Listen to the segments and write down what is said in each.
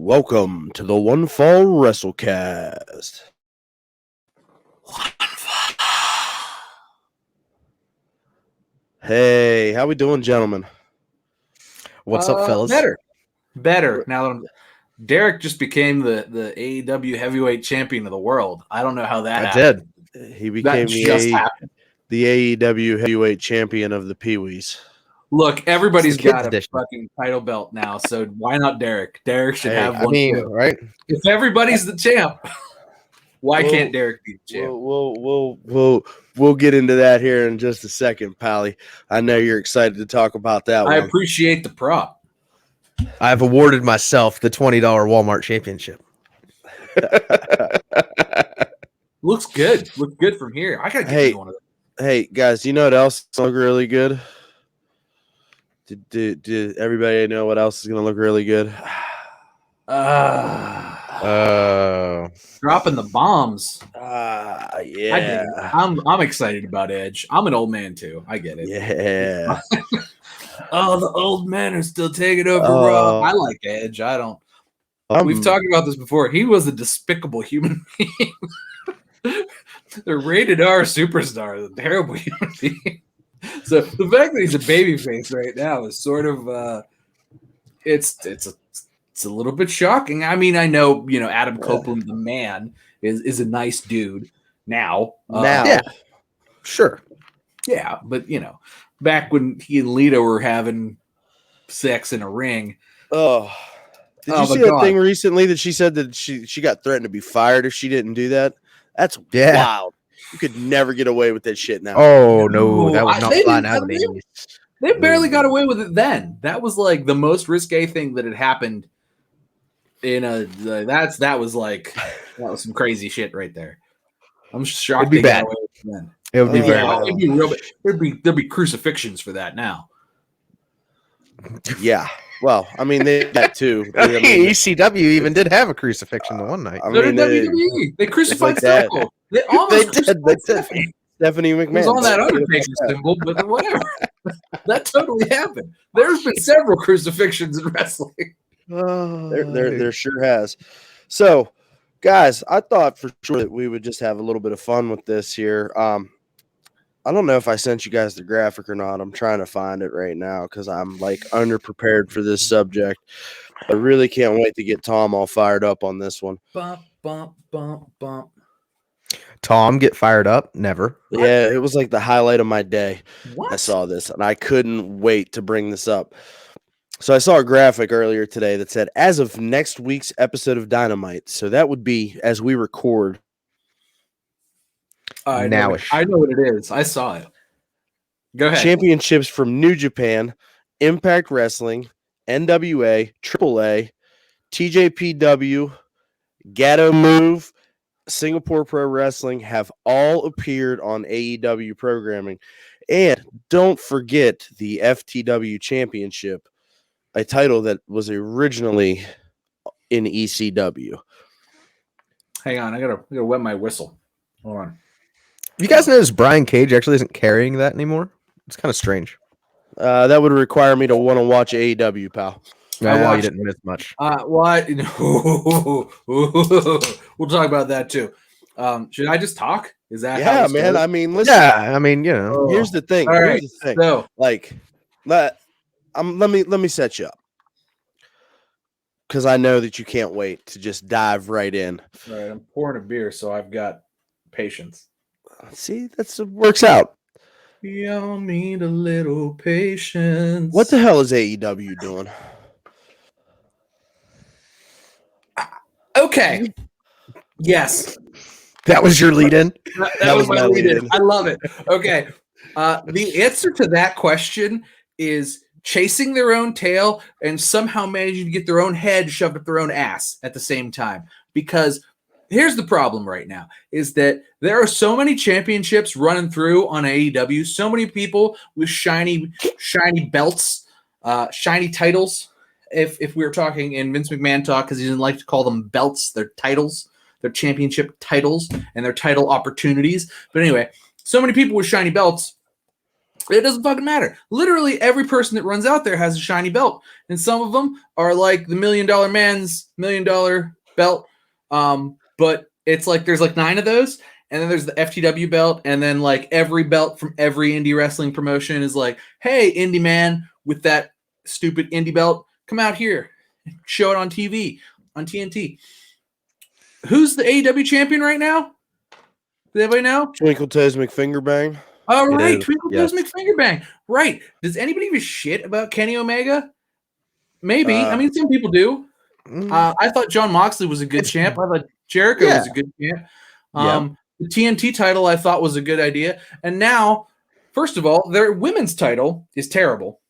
Welcome to the Fall WrestleCast. Hey, how we doing, gentlemen? What's up, fellas? Better. Now, Derek just became the AEW heavyweight champion of the world. I don't know how that happened. He became the AEW heavyweight champion of the Pee-wees. Look, everybody's got a fucking title belt now, so why not Derek? Derek should have one too. Right? If everybody's the champ, why can't Derek be the champ? We'll get into that here in just a second, Pally. I know you're excited to talk about that one. I appreciate the prop. I've awarded myself the $20 Walmart championship. Looks good. Looks good from here. I gotta get one of them. Hey guys, you know what else look really good? Did everybody know what else is gonna look really good? Dropping the bombs. Yeah. I'm excited about Edge. I'm an old man too. I get it. Yeah. Oh, the old men are still taking over Raw. I like Edge. I don't. We've talked about this before. He was a despicable human being. The rated R superstar is a terrible human being. So the fact that he's a babyface right now is sort of it's a little bit shocking. I mean, I know Adam Copeland, the man, is a nice dude now. Yeah, sure, yeah, but back when he and Lita were having sex in a ring. Did you see that thing recently that she said that she got threatened to be fired if she didn't do that? That's wild. You could never get away with that shit now. Oh no, that was not fly nowadays. They barely got away with it then. That was like the most risque thing that had happened in that was some crazy shit right there. I'm shocked. It'd be bad. It would be very. It'd be real. There'd be crucifixions for that now. Yeah. Well, I mean, they did that too. ECW even did have a crucifixion the one night. So did WWE. They crucified Stone. They almost crucified Stephanie. Stephanie McMahon. It was on that Undertaker symbol, but whatever. That totally happened. There's been several crucifixions in wrestling. There sure has. So, guys, I thought for sure that we would just have a little bit of fun with this here. I don't know if I sent you guys the graphic or not. I'm trying to find it right now because I'm like underprepared for this subject. I really can't wait to get Tom all fired up on this one. Bump, bump, bump, bump. Tom, get fired up? Never. Yeah, it was like the highlight of my day. What? I saw this and I couldn't wait to bring this up. So I saw a graphic earlier today that said, as of next week's episode of Dynamite, so that would be as we record. I know what it is. I saw it. Go ahead. Championships from New Japan, Impact Wrestling, NWA, AAA, TJPW, Gato Move, Singapore Pro Wrestling have all appeared on AEW programming. And don't forget the FTW Championship, a title that was originally in ECW. Hang on, I gotta wet my whistle. Hold on. You guys notice Brian Cage actually isn't carrying that anymore? It's kind of strange. That would require me to want to watch AEW, pal. No, you didn't miss much. What? We'll talk about that too. Should I just talk? Is that yeah, man? I mean, listen. Yeah, I mean, Here's the thing. All right. So, let me set you up because I know that you can't wait to just dive right in. All right, I'm pouring a beer, so I've got patience. See, works out. We all need a little patience. What the hell is AEW doing? Okay. Yes. That was your lead-in? That was my lead-in. I love it. Okay. The answer to that question is chasing their own tail and somehow managing to get their own head shoved up their own ass at the same time. Because here's the problem right now is that there are so many championships running through on AEW, so many people with shiny belts, shiny titles. If we were talking in Vince McMahon talk, because he didn't like to call them belts, they're titles, they're championship titles, and they're title opportunities. But anyway, so many people with shiny belts It doesn't fucking matter. Literally every person that runs out there has a shiny belt, and some of them are like the $1 Million Man's $1 Million belt. But it's like there's like 9 of those, and then there's the FTW belt, and then like every belt from every indie wrestling promotion is like, hey, indie man with that stupid indie belt, come out here, show it on TV, on TNT. Who's the AEW champion right now? Does anybody know? Twinkle Toes McFingerbang. Oh, right. Twinkle Toes McFingerbang. Right. Does anybody give a shit about Kenny Omega? Maybe. I mean, some people do. I thought Jon Moxley was a good champ. I thought Jericho was a good champ. The TNT title I thought was a good idea. And now, first of all, their women's title is terrible.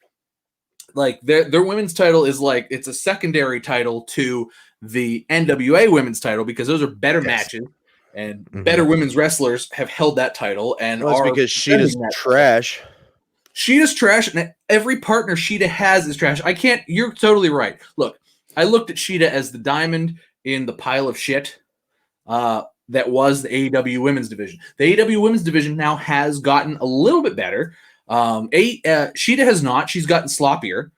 Like, their women's title is like, it's a secondary title to the NWA women's title because those are better matches. And better women's wrestlers have held that title, and that's because Sheeta's trash. Sheeta's trash, and every partner Sheeta has is trash. I can't. You're totally right. Look, I looked at Sheeta as the diamond in the pile of shit that was the AEW women's division. The AEW women's division now has gotten a little bit better. Sheeta has not. She's gotten sloppier.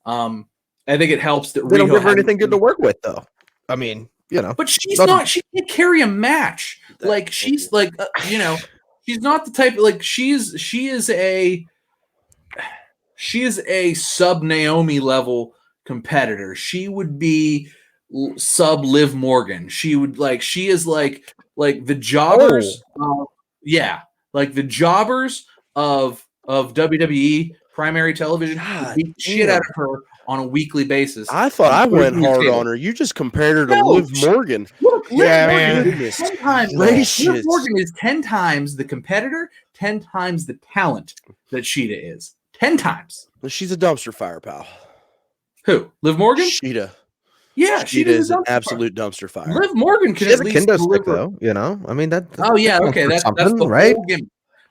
I think it helps that they don't give her anything good to work with, though. I mean. You know, but she's not. She can't carry a match. Like she's like, she's not the type. Like she is a sub Naomi level competitor. She would be sub Liv Morgan. She would she is like the jobbers. Like the jobbers of WWE primary television. Beat the shit out of her on a weekly basis. I thought I went hard on her. You just compared her to Liv Morgan. Look, Liv Morgan is 10 times the competitor, 10 times the talent that Sheeta is. 10 times. Well, she's a dumpster fire, pal. Who? Liv Morgan? Sheeta. Yeah, Sheeta is an absolute dumpster fire. Liv Morgan can she has at a least kendo stick, though. You know, I mean that. Oh yeah, okay, that's the right. whole gimmick.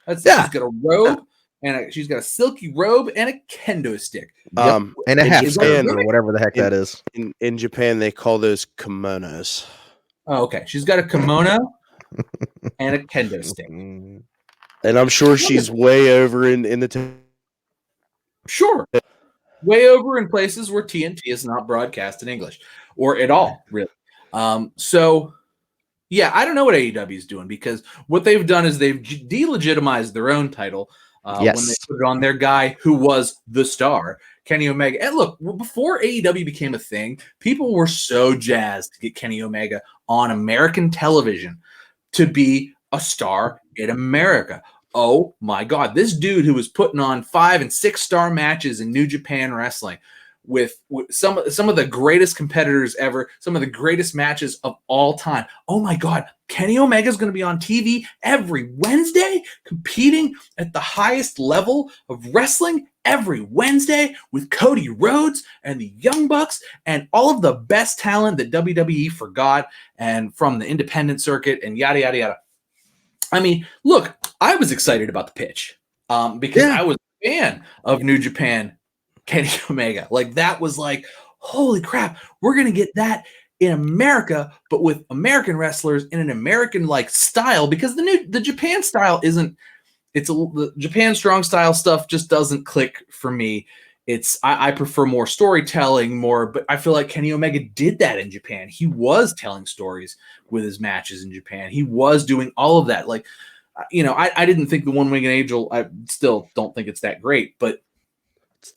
She's got a robe. And she's got a silky robe and a kendo stick. And a half stand or whatever the heck that is. In Japan, they call those kimonos. Oh, okay. She's got a kimono and a kendo stick. And I'm sure she's way over in the... Sure. Way over in places where TNT is not broadcast in English. Or at all, really. So... yeah, I don't know what AEW is doing because what they've done is they've delegitimized their own title when they put it on their guy who was the star, Kenny Omega. And look, before AEW became a thing, people were so jazzed to get Kenny Omega on American television to be a star in America. Oh my God, this dude who was putting on 5- and 6-star matches in New Japan Wrestling with some of the greatest competitors ever, some of the greatest matches of all time. Oh my God, Kenny Omega is going to be on TV every Wednesday, competing at the highest level of wrestling every Wednesday with Cody Rhodes and the Young Bucks and all of the best talent that WWE forgot and from the independent circuit and yada, yada, yada. I mean, look, I was excited about the pitch because I was a fan of New Japan Kenny Omega. Like that was like, holy crap, we're going to get that in America, but with American wrestlers in an American like style, because the Japan style the Japan strong style stuff just doesn't click for me. I prefer more storytelling but I feel like Kenny Omega did that in Japan. He was telling stories with his matches in Japan. He was doing all of that. Like, I didn't think the One Winged Angel, I still don't think it's that great, but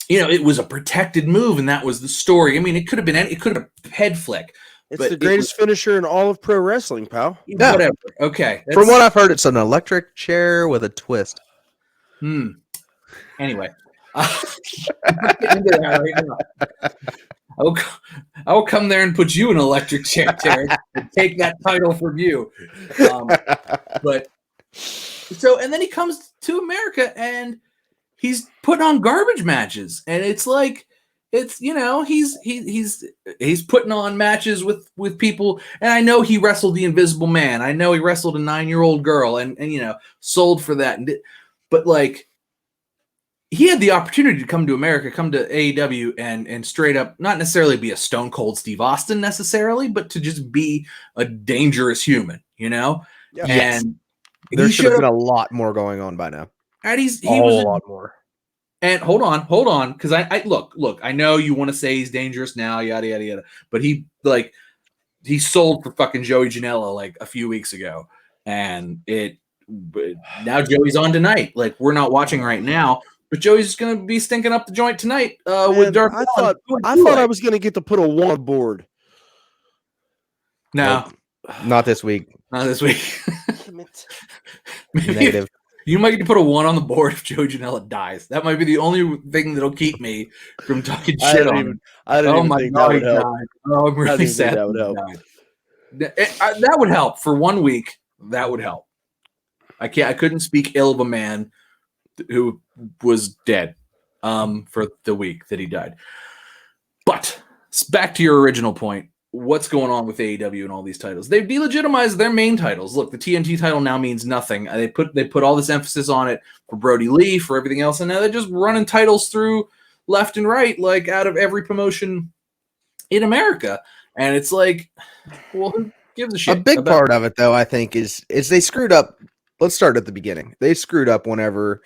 it was a protected move, and that was the story. I mean, it could have been a head flick. It's the greatest finisher in all of pro wrestling, pal. Yeah. Whatever. Okay. From what I've heard, it's an electric chair with a twist. Anyway, into that right now. I will come there and put you in an electric chair, Terry, and take that title from you. But so, and then he comes to America and he's putting on garbage matches, and it's like he's putting on matches with people. And I know he wrestled the Invisible Man. I know he wrestled a 9-year-old girl, and sold for that. But like, he had the opportunity to come to America, come to AEW, and straight up not necessarily be a Stone Cold Steve Austin necessarily, but to just be a dangerous human, Yeah. And there should have been a lot more going on by now. And he was a lot more. And hold on, because I look, I know you want to say he's dangerous now, yada yada yada, but he sold for fucking Joey Janela like a few weeks ago, and now Joey's on tonight. Like, we're not watching right now, but Joey's gonna be stinking up the joint tonight with Darby Allin. I thought I was gonna get to put a 1 on board. No, not this week. Not this week. Negative. You might get to put a 1 on the board if Joey Janela dies. That might be the only thing that'll keep me from talking shit on him. I didn't even think that would help. Oh, I'm really sad. That would help. That would help for 1 week. That would help. I couldn't speak ill of a man who was dead for the week that he died. But back to your original point. What's going on with AEW and all these titles? They've delegitimized their main titles. Look, the TNT title now means nothing. They put all this emphasis on it for Brody Lee, for everything else, and now they're just running titles through left and right, like out of every promotion in America. And it's like, well, who gives a shit? A big part of it, though, I think, is they screwed up. Let's start at the beginning. They screwed up whenever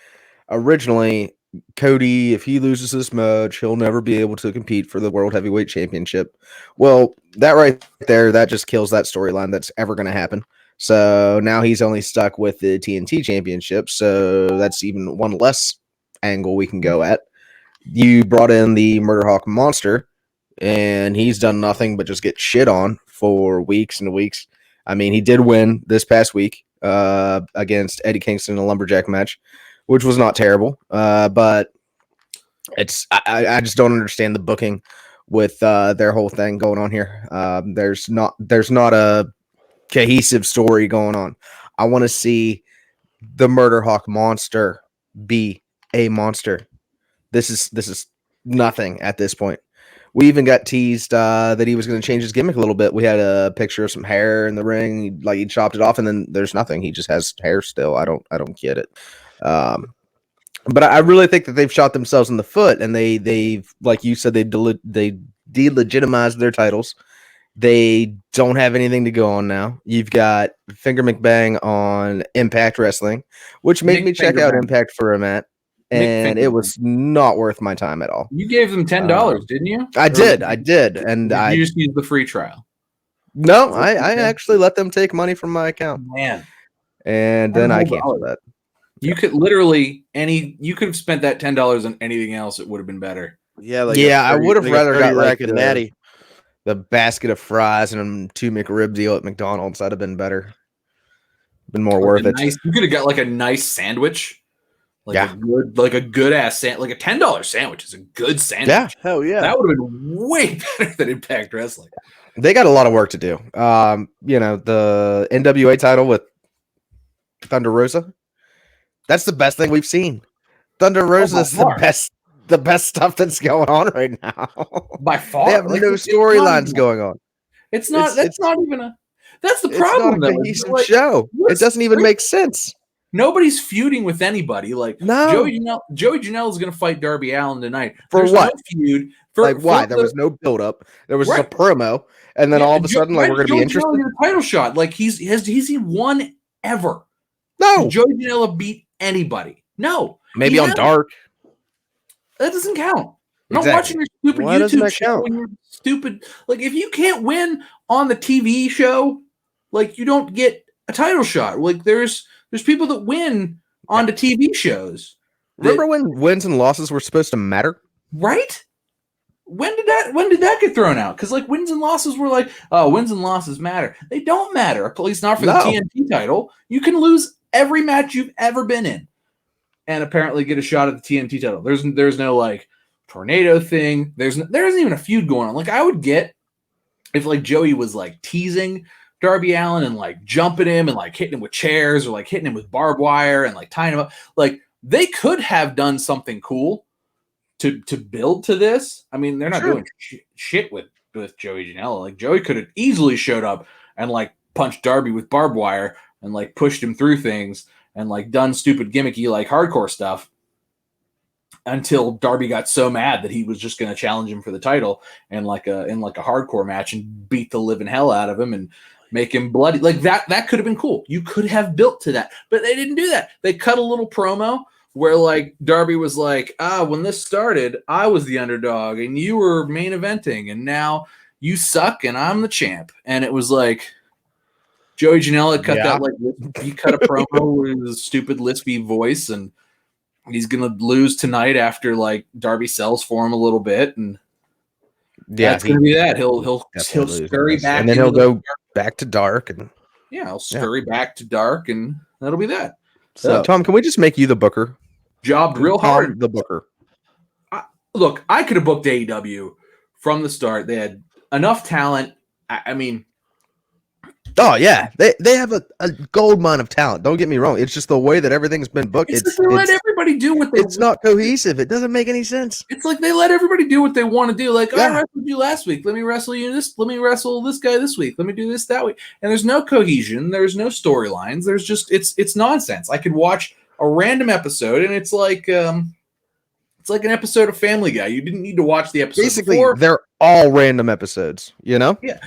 originally Cody, if he loses this match, he'll never be able to compete for the World Heavyweight Championship. Well, that right there, that just kills that storyline that's ever going to happen. So now he's only stuck with the TNT Championship. So that's even one less angle we can go at. You brought in the Murder Hawk Monster, and he's done nothing but just get shit on for weeks and weeks. I mean, he did win this past week against Eddie Kingston in a lumberjack match, which was not terrible. But I just don't understand the booking with their whole thing going on here. There's not a cohesive story going on. I want to see the Murder Hawk Monster be a monster. This is nothing at this point. We even got teased that he was going to change his gimmick a little bit. We had a picture of some hair in the ring, like he chopped it off, and then there's nothing. He just has hair still. I don't get it. But I really think that they've shot themselves in the foot, and they've like you said, they delegitimized their titles. They don't have anything to go on now. You've got Finger McBang on Impact Wrestling, which made me check out Impact for a minute. And it was not worth my time at all. You gave them $10, didn't you? I did. And you just used the free trial. No, I actually let them take money from my account. Man. And then I canceled that. You could literally you could have spent that $10 on anything else. It would have been better. Yeah, I would have rather got like Natty. The basket of fries and 2 McRib deal at McDonald's. That'd have been better. Been more worth it. You could have got like a nice sandwich. Like a good ass sandwich, like a $10 sandwich is a good sandwich. Yeah, hell yeah, that would have been way better than Impact Wrestling. They got a lot of work to do. The NWA title with Thunder Rosa. That's the best thing we've seen. Thunder Rosa is the best stuff that's going on right now. By far, they have no storylines going on. It's not. That's not even a. That's the problem. It's not a cohesive show. It doesn't even make sense. Nobody's feuding with anybody. Like Joey Janela is going to fight Darby Allin tonight. There's what? No feud. Why? There was no build up. There was a promo, and then all of a sudden, we're going to be interested. In a title shot. Like has he won ever? No. Did Joey Janela beat anybody? No. Maybe on Dark. That doesn't count. I'm not watching your stupid YouTube show when you're stupid. Like, if you can't win on the TV show, like, you don't get a title shot. Like, there's people that win on the TV shows. Remember when wins and losses were supposed to matter? Right? When did that get thrown out? Because like wins and losses were like, oh, wins and losses matter. They don't matter, at least not for the TNT title. You can lose every match you've ever been in and apparently get a shot at the TNT title. There's no like tornado thing. There isn't even a feud going on. Like, I would get if like Joey was like teasing Darby Allin and like jumping him and like hitting him with chairs or like hitting him with barbed wire and like tying him up. Like, they could have done something cool to build to this. I mean, they're not doing shit with Joey Janela. Like, Joey could have easily showed up and like punched Darby with barbed wire and like pushed him through things and like done stupid gimmicky like hardcore stuff until Darby got so mad that he was just going to challenge him for the title in like a hardcore match and beat the living hell out of him and make him bloody. Like, that could have been cool. You could have built to that, but they didn't do that. They cut a little promo where like Darby was like, when this started, I was the underdog and you were main eventing, and now you suck and I'm the champ. And it was like Joey Janela cut that like he cut a promo with his stupid lispy voice, and he's gonna lose tonight after like Darby sells for him a little bit, and that's gonna be that. He'll scurry back, and then he'll go back to dark, and he'll scurry back to dark, and that'll be that. So Tom, can we just make you the booker? Jobbed real hard. The booker. Look, I could have booked AEW from the start. They had enough talent. I mean, oh yeah, they have a gold mine of talent. Don't get me wrong. It's just the way that everything's been booked. They let everybody do what they. It's not cohesive. It doesn't make any sense. It's like they let everybody do what they want to do. Like, I wrestled you last week. Let me wrestle you this. Let me wrestle this guy this week. Let me do this that week. And there's no cohesion. There's no storylines. There's just it's nonsense. I could watch a random episode, and it's like an episode of Family Guy. You didn't need to watch the episode. Basically, before. They're all random episodes. You know? Yeah.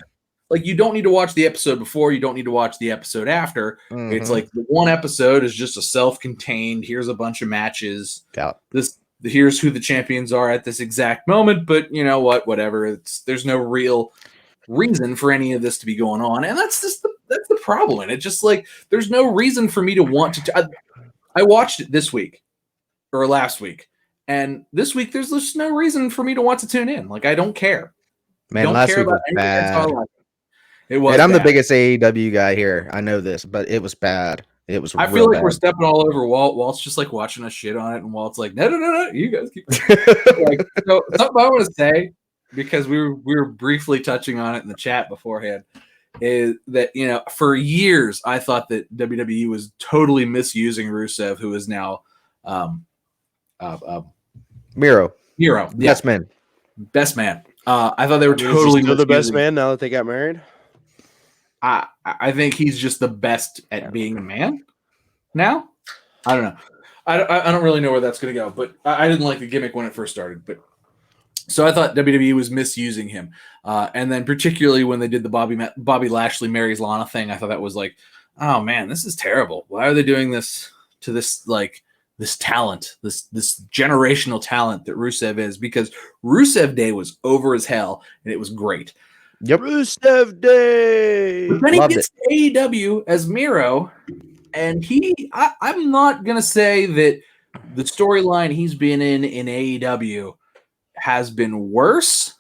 Like, you don't need to watch the episode before. You don't need to watch the episode after. Mm-hmm. It's like the one episode is just a self-contained. Here's a bunch of matches. Yeah. Here's who the champions are at this exact moment. But you know what? Whatever. There's no real reason for any of this to be going on, and that's the problem. And it's just like there's no reason for me to want to. I watched it this week or last week, and this week there's just no reason for me to want to tune in. Like, I don't care. Man, don't last week was bad. It was. And I'm the biggest AEW guy here. I know this, but it was bad. It was. I feel like we're stepping all over Walt. Walt's just like watching us shit on it, and Walt's like, no, you guys keep. Like, so something I want to say, because we were briefly touching on it in the chat beforehand, is that for years I thought that WWE was totally misusing Rusev, who is now Miro. Yeah. Best man. I thought they were totally still the best man now that they got married. I think he's just the best at being a man now. I don't know. I don't really know where that's going to go, but I didn't like the gimmick when it first started. But so I thought WWE was misusing him. And then particularly when they did the Bobby Lashley marries Lana thing, I thought that was like, oh man, this is terrible. Why are they doing this to this this talent, this generational talent that Rusev is? Because Rusev Day was over as hell, and it was great. Yep. Rusev Day. But then he gets to AEW as Miro, and I'm not going to say that the storyline he's been in AEW has been worse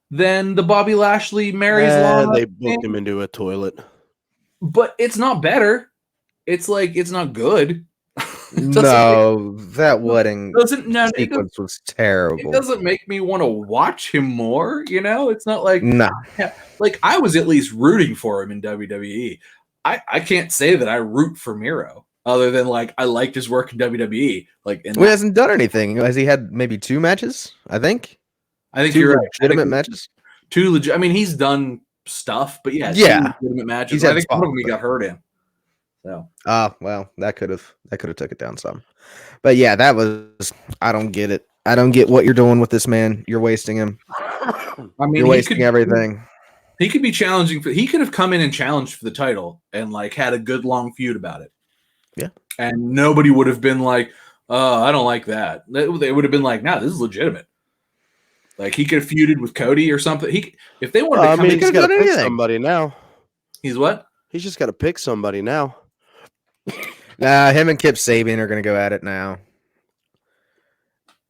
than the Bobby Lashley marries Lana. They booked him into a toilet. But it's not better. It's like, it's not good. No, that wedding sequence was terrible. It doesn't make me want to watch him more, It's not like like I was at least rooting for him in WWE. I can't say that I root for Miro other than like I liked his work in WWE. Like, he hasn't done anything. Has he had maybe 2 matches? I think 2 you're legitimate matches. 2 legit. I mean, he's done stuff, but 2 legitimate matches. I think one of them he got hurt in. So. Well, that could have took it down some. But yeah, that was, I don't get it. I don't get what you're doing with this man. You're wasting him. I mean, you're wasting everything. He could be challenging he could have come in and challenged for the title and like had a good long feud about it. Yeah. And nobody would have been like, I don't like that. They would have been like, no, this is legitimate. Like, he could have feuded with Cody or something. If they wanted to come in, he's got to pick somebody now. He's what? He's just got to pick somebody now. Nah, him and Kip Sabian are going to go at it now.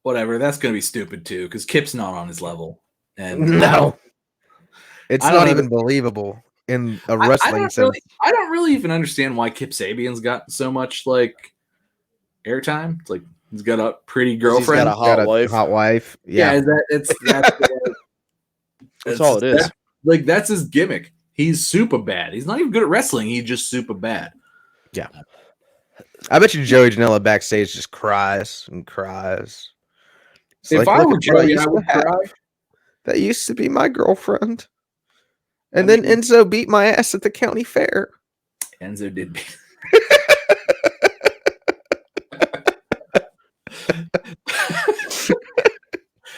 Whatever. That's going to be stupid too, because Kip's not on his level. And no, it's not even believable in a wrestling sense. I don't really even understand why Kip Sabian's got so much like airtime. It's like he's got a pretty girlfriend, he's got a hot wife. Yeah, that's all it is. That's his gimmick. He's super bad. He's not even good at wrestling. He's just super bad. Yeah. I bet you Joey Janela backstage just cries and cries. It's if I were Joey, I would cry. That used to be my girlfriend. And then Enzo beat my ass at the county fair. Enzo did beat.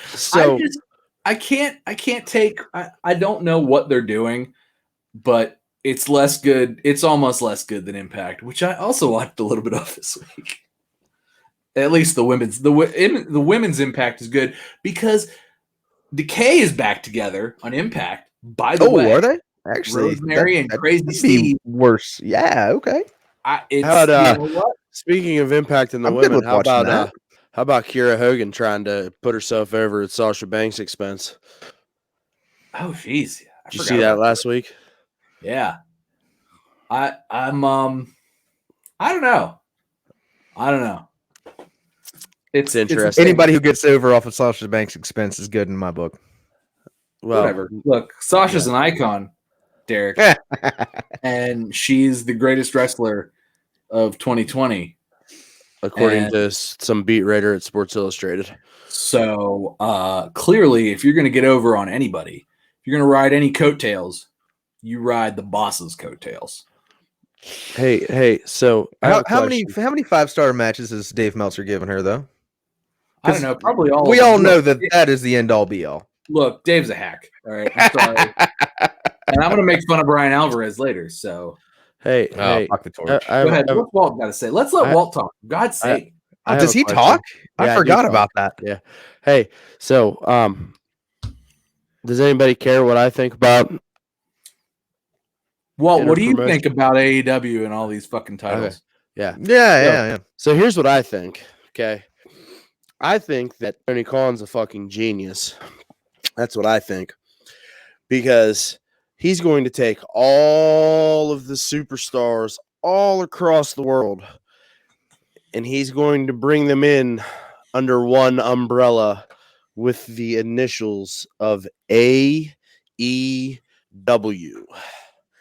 So I can't take. I don't know what they're doing, but it's less good. It's almost less good than Impact, which I also watched a little bit of this week. At least the women's Impact is good because Decay is back together on Impact. By the way, are they actually? Rosemary and Crazy Steve worse. Yeah, okay. How about, speaking of Impact and the women, how about Kiera Hogan trying to put herself over at Sasha Banks' expense? Oh, jeez. Did you see that last week? Yeah. I'm I don't know. It's interesting. Anybody who gets over off of Sasha Banks' expense is good in my book. Well, whatever. Look, Sasha's an icon, Derek. And she's the greatest wrestler of 2020. According to some beat writer at Sports Illustrated. So clearly, if you're going to get over on anybody, if you're going to ride any coattails, you ride the boss's coattails. Hey. So how many 5-star matches has Dave Meltzer given her though? I don't know. Probably all. We all know that is the end all be all. Look, Dave's a hack. All right, I'm sorry. And I'm going to make fun of Brian Alvarez later. So hey, fuck the torch. Go ahead. What's Walt got to say? Let's let Walt talk. For God's sake. Does he talk? I forgot about that. Yeah. Hey, so does anybody care what I think about? Walt, what do you think about AEW and all these fucking titles? Okay. Yeah. So here's what I think. Okay. I think that Tony Khan's a fucking genius. That's what I think. Because he's going to take all of the superstars all across the world and he's going to bring them in under one umbrella with the initials of AEW.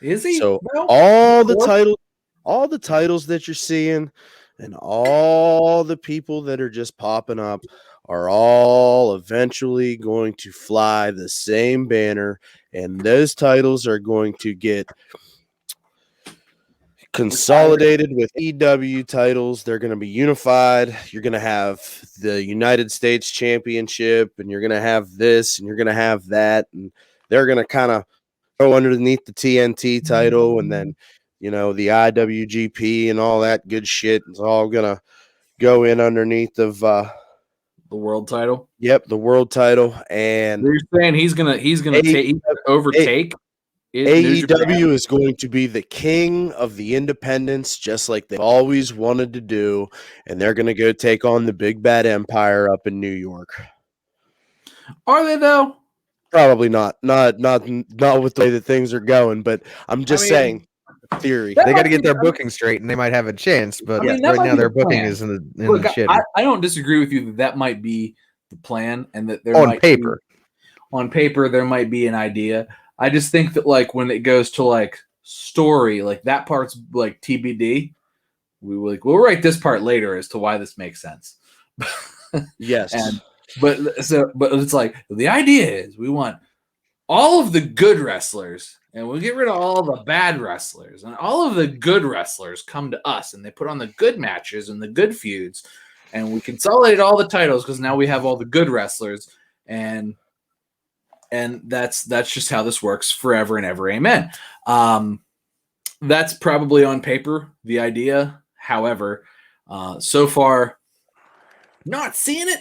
Is he? So all the titles that you're seeing and all the people that are just popping up are all eventually going to fly the same banner, and those titles are going to get consolidated with EW titles. They're going to be unified. You're going to have the United States Championship, and you're going to have this, and you're going to have that, and they're going to kind of go underneath the TNT title, and then, the IWGP and all that good shit is all going to go in underneath of the world title. Yep, the world title. And you're saying he's gonna overtake. AEW is going to be the king of the independents, just like they always wanted to do, and they're going to go take on the big bad empire up in New York. Are they though? Probably not. Not with the way that things are going. But I'm just saying, theory. They got to get their booking straight, and they might have a chance. But right now, their booking is in the shit. I don't disagree with you that might be the plan, and that there on paper there might be an idea. I just think that when it goes to story, that part's TBD. We'll write this part later as to why this makes sense. Yes. But it's the idea is we want all of the good wrestlers and we'll get rid of all the bad wrestlers, and all of the good wrestlers come to us and they put on the good matches and the good feuds, and we consolidate all the titles because now we have all the good wrestlers, and that's just how this works forever and ever. Amen. That's probably on paper the idea. However, so far, not seeing it.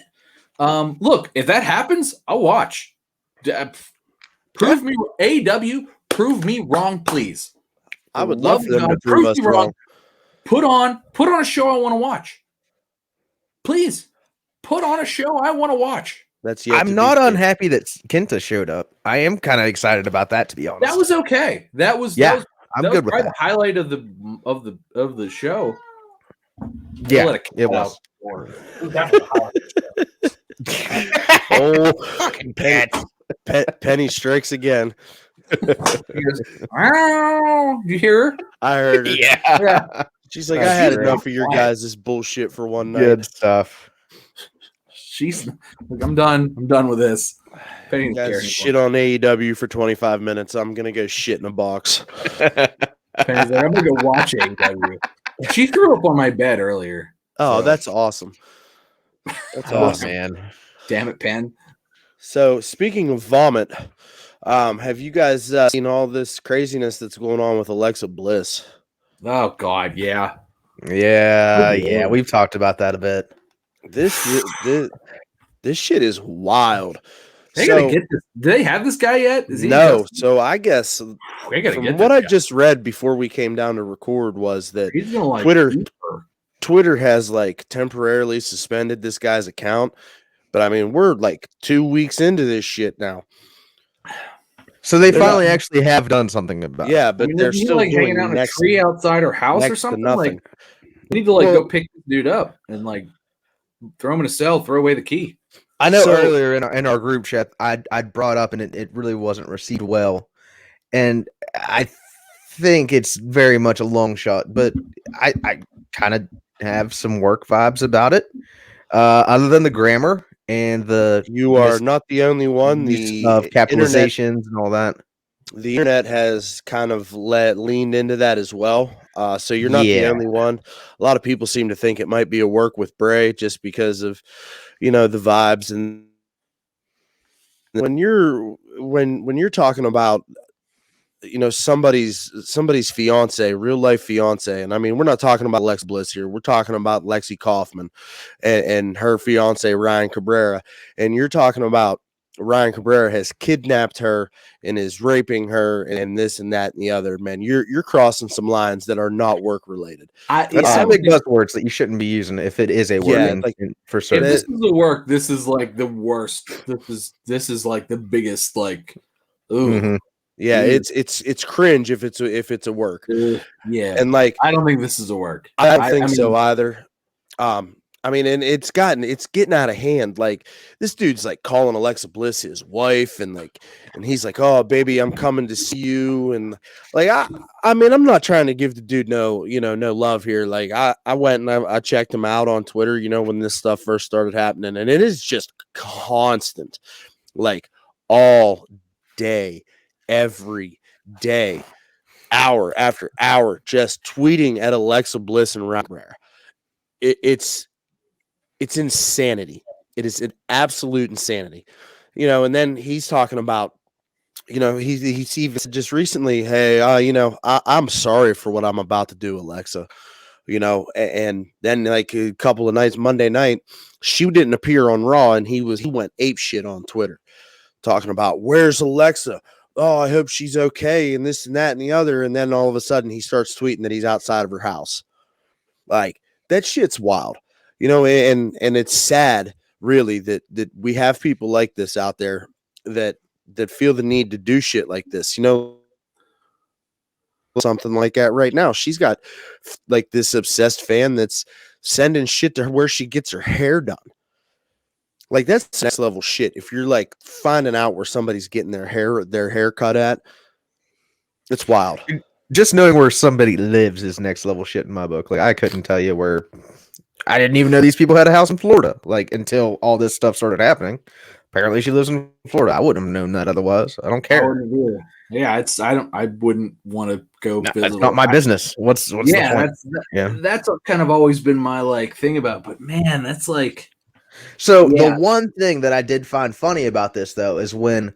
Look, if that happens, I'll watch. Prove me AEW. Prove me wrong, please. I would love for them to prove us wrong. Put on a show I want to watch. Please, put on a show I want to watch. I'm not unhappy that Kenta showed up. I am kind of excited about that, to be honest. That was okay. I'm good with that. The highlight of the show. Yeah, it was. Oh, fucking Penny strikes again. He goes, "Wow!" Did you hear her? I heard it. Yeah. She's like, I had enough of your guys' bullshit for one night. Good stuff. She's like, I'm done with this. You guys shit on AEW for 25 minutes. I'm gonna go shit in a box. Penny's like, I'm gonna go watch AEW. She threw up on my bed earlier. Oh, that's awesome. That's awesome, man. Damn it, Penn. So, speaking of vomit, have you guys seen all this craziness that's going on with Alexa Bliss? Oh, God, yeah. Yeah. We've talked about that a bit. This shit is wild. They gotta get this. Do they have this guy yet? Is he no? So I guess we gotta from get what I guy. just read before we came down to record was that He's gonna like Twitter has like temporarily suspended this guy's account, but I mean we're like 2 weeks into this shit now. So they finally actually have done something about it. Yeah, but they're still like hanging out in a tree outside her house or something. Like, we need to like go pick this dude up and like throw him in a cell, throw away the key. I know earlier in our group chat, I brought up and it really wasn't received well, and I think it's very much a long shot, but I kind of have some work vibes about it. Other than the grammar and you are not the only one. The of capitalizations and all that. The internet has kind of leaned into that as well. So you're not the only one. A lot of people seem to think it might be a work with Bray just because of, the vibes. And when you're talking about, somebody's fiance, real life fiance, and I mean, we're not talking about Alexa Bliss here. We're talking about Lexi Kaufman and her fiance Ryan Cabrera, and you're talking about Ryan Cabrera has kidnapped her and is raping her and this and that and the other. Man, you're crossing some lines that are not work related. That's some big buzzwords that you shouldn't be using if it is a work for certain. If this is a work, this is like the worst. This is like the biggest like. Ooh. Mm-hmm. Yeah, it's cringe if it's a work. Yeah, and like I don't think this is a work. I don't think so either. I mean, and it's getting out of hand. Like this dude's like calling Alexa Bliss his wife, and he's like, "Oh, baby, I'm coming to see you." And like, I mean, I'm not trying to give the dude no love here. Like I went and I checked him out on Twitter, when this stuff first started happening, and it is just constant, like all day, every day, hour after hour, just tweeting at Alexa Bliss and Ryan Cabrera. It's insanity. It is an absolute insanity, and then he's talking about, he's even just recently, hey, I'm sorry for what I'm about to do, Alexa, and then like a couple of nights, Monday night, she didn't appear on Raw, and he went ape shit on Twitter talking about, where's Alexa? Oh, I hope she's okay, and this and that and the other. And then all of a sudden he starts tweeting that he's outside of her house. Like, that shit's wild. And it's sad, really, that we have people like this out there that feel the need to do shit like this. Something like that right now. She's got like this obsessed fan that's sending shit to her where she gets her hair done. Like, that's next level shit. If you're like finding out where somebody's getting their hair cut at, it's wild. Just knowing where somebody lives is next level shit in my book. Like, I couldn't tell you where. I didn't even know these people had a house in Florida, like, until all this stuff started happening. Apparently she lives in Florida. I wouldn't have known that otherwise. I don't care. Yeah, I wouldn't want to go visit. That's not my business. What's the point? That's kind of always been my like thing about, but man, that's like. So the one thing that I did find funny about this though is when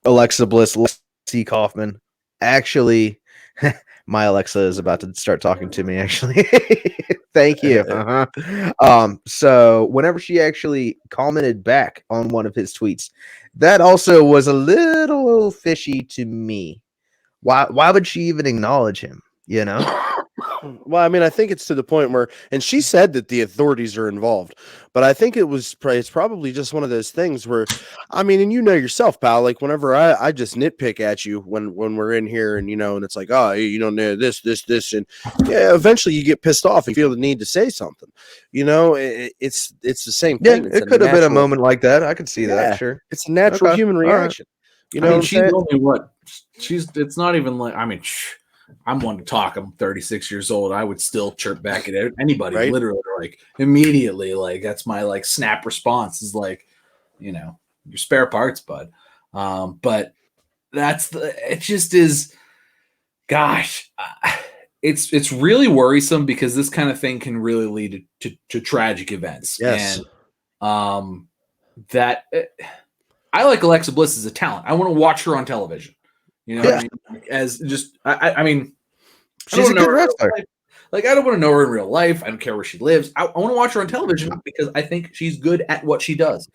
Alexa Bliss, Lexi Kaufman, actually, my Alexa is about to start talking to me. Actually, thank you. So whenever she actually commented back on one of his tweets, that also was a little fishy to me. Why would she even acknowledge him? Well, I mean, I think it's to the point where, and she said that the authorities are involved, but I think it's probably just one of those things where, I mean, and yourself, pal, like whenever I just nitpick at you when we're in here and, and it's like, oh, you don't know this, and yeah, eventually you get pissed off and feel the need to say something, it's the same thing. It could have been a moment like that. I could see that. Sure. It's a natural human reaction. She's only it's not even like, I mean, I'm one to talk. I'm 36 years old. I would still chirp back at anybody, right? Literally, like immediately. Like that's my like snap response is like, your spare parts, bud. But it just is. Gosh, it's really worrisome because this kind of thing can really lead to tragic events. Yes. And I like Alexa Bliss as a talent. I want to watch her on television. What I mean? As just, I mean, she's a good wrestler. Like, I don't want to know her in real life. I don't care where she lives. I want to watch her on television because I think she's good at what she does.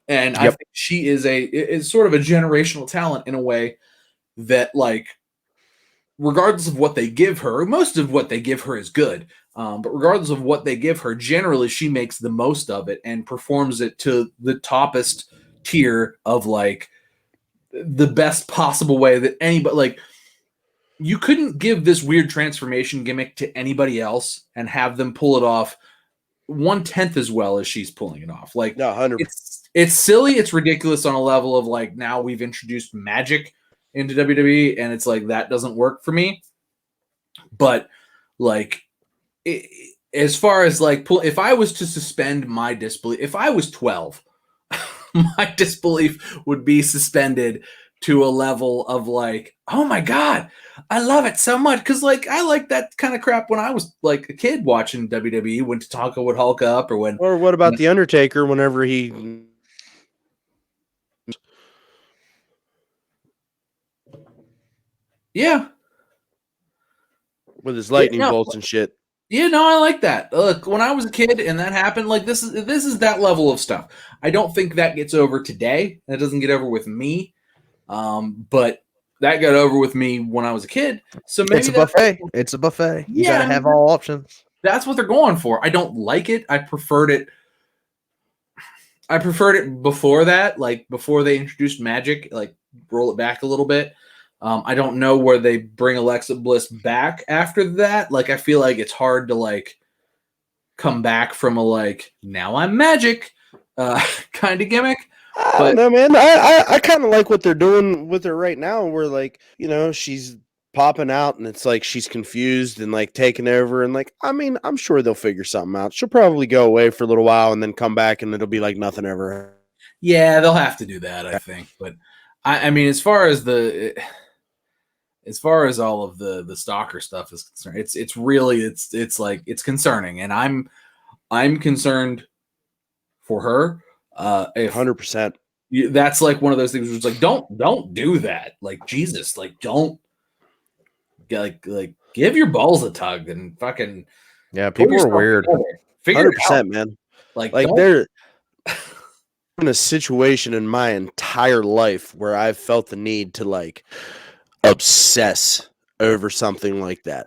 And I think she is sort of a generational talent in a way that, like, regardless of what they give her, most of what they give her is good. But regardless of what they give her, generally she makes the most of it and performs it to the toppest tier of, like, the best possible way that anybody, like, you couldn't give this weird transformation gimmick to anybody else and have them pull it off 1/10 as well as she's pulling it off. Like, No, 100%. It's silly, it's ridiculous on a level of, like, now we've introduced magic into WWE, and it's like that doesn't work for me. But, like, as far as, like, if I was to suspend my disbelief, if I was 12, my disbelief would be suspended to a level of, like, oh my God, I love it so much. Because, like, I like that kind of crap when I was, like, a kid watching WWE, when Tatanka would Hulk up, or when. Or what about The Undertaker whenever he. Yeah. With his lightning bolts and shit. Yeah, no, I like that. Look, when I was a kid and that happened, like, this is that level of stuff. I don't think that gets over today. That doesn't get over with me. But that got over with me when I was a kid. So maybe it's a buffet. It's a buffet. You gotta have all options. That's what they're going for. I don't like it. I preferred it before that, like, before they introduced magic, like, roll it back a little bit. I don't know where they bring Alexa Bliss back after that. Like, I feel like it's hard to, like, come back from a, like, now I'm magic kind of gimmick. I don't know, man. I kind of like what they're doing with her right now, where, like, you know, she's popping out and it's like she's confused and, like, taking over. And, like, I mean, I'm sure they'll figure something out. She'll probably go away for a little while and then come back and it'll be like nothing ever. Yeah, they'll have to do that, I think. But I mean, as far as all of the Stalker stuff is concerned, it's really like, it's concerning, and I'm concerned for her. 100%. That's like one of those things where it's like, don't do that. Like, Jesus, like, don't, like give your balls a tug and fucking. Yeah, people are weird. Figure 100%, man. Like they're in a situation in my entire life where I've felt the need to, like, obsess over something like that,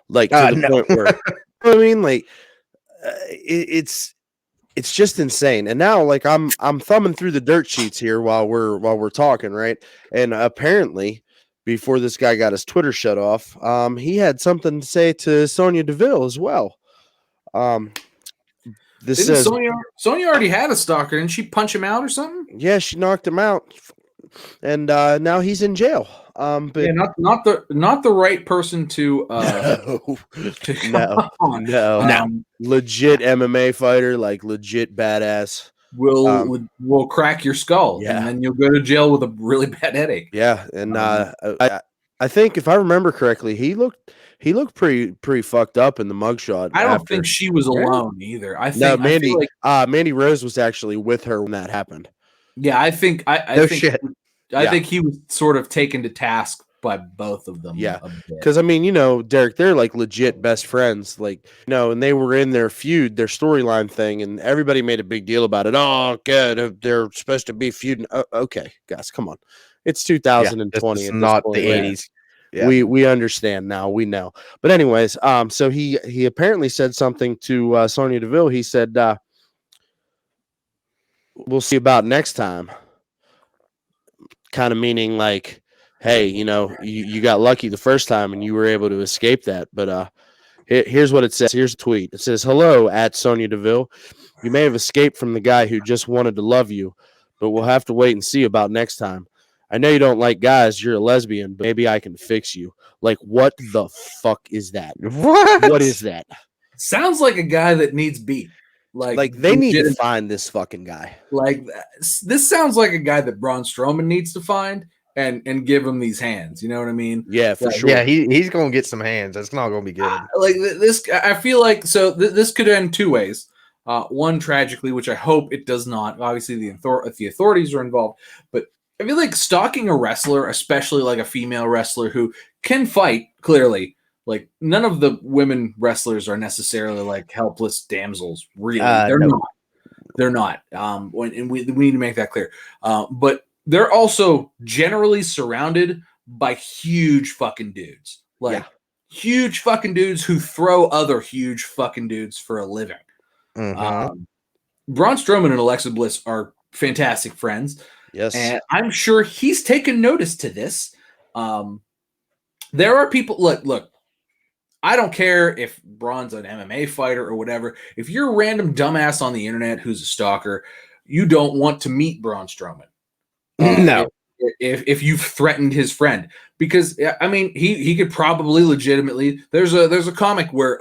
like, to the point where, I mean, like, it's just insane. And now, like, I'm thumbing through the dirt sheets here while we're talking, right? And apparently, before this guy got his Twitter shut off, he had something to say to Sonya Deville as well. This says Sonya already had a stalker. Didn't she punch him out or something? Yeah, she knocked him out, and now he's in jail. But yeah, not the right person to no. Legit MMA fighter, like, legit badass. Will crack your skull, and then you'll go to jail with a really bad headache. Yeah, and I think, if I remember correctly, he looked pretty fucked up in the mugshot. I don't think she was alone either. I think Mandy Rose was actually with her when that happened. Yeah, I think think he was sort of taken to task by both of them. Yeah, because, I mean, you know, Derek, they're, like, legit best friends, like, you know, and they were in their feud, their storyline thing, and everybody made a big deal about it. Oh, good, they're supposed to be feuding. Okay, guys, come on, it's 2020. It's not the 80s. Yeah. We understand now. We know. But anyways, so he apparently said something to Sonya Deville. He said, "We'll see about next time." Kind of meaning, like, hey, you know, you got lucky the first time and you were able to escape that. But here's what it says. Here's a tweet. It says, "Hello, at Sonya Deville. You may have escaped from the guy who just wanted to love you, but we'll have to wait and see about next time. I know you don't like guys. You're a lesbian, but maybe I can fix you." Like, what the fuck is that? What is that? Sounds like a guy that needs beat. Like they need to find this fucking guy. Like, this sounds like a guy that Braun Strowman needs to find and give him these hands. You know what I mean? Yeah, for sure. Yeah, he's gonna get some hands. That's not gonna be good. Like this, I feel like this could end two ways. One, tragically, which I hope it does not. Obviously, the authorities are involved, but I feel like stalking a wrestler, especially like a female wrestler who can fight clearly, Like none of the women wrestlers are necessarily like helpless damsels. Really, they're No. not. They're not. And we need to make that clear. But they're also generally surrounded by huge fucking dudes. Like huge fucking dudes who throw other huge fucking dudes for a living. Mhm. Braun Strowman and Alexa Bliss are fantastic friends. Yes. And I'm sure he's taken notice to this. There are people, look, I don't care if Braun's an MMA fighter or whatever. If you're a random dumbass on the internet who's a stalker, you don't want to meet Braun Strowman. No. If you've threatened his friend, because I mean he could probably legitimately. There's a comic where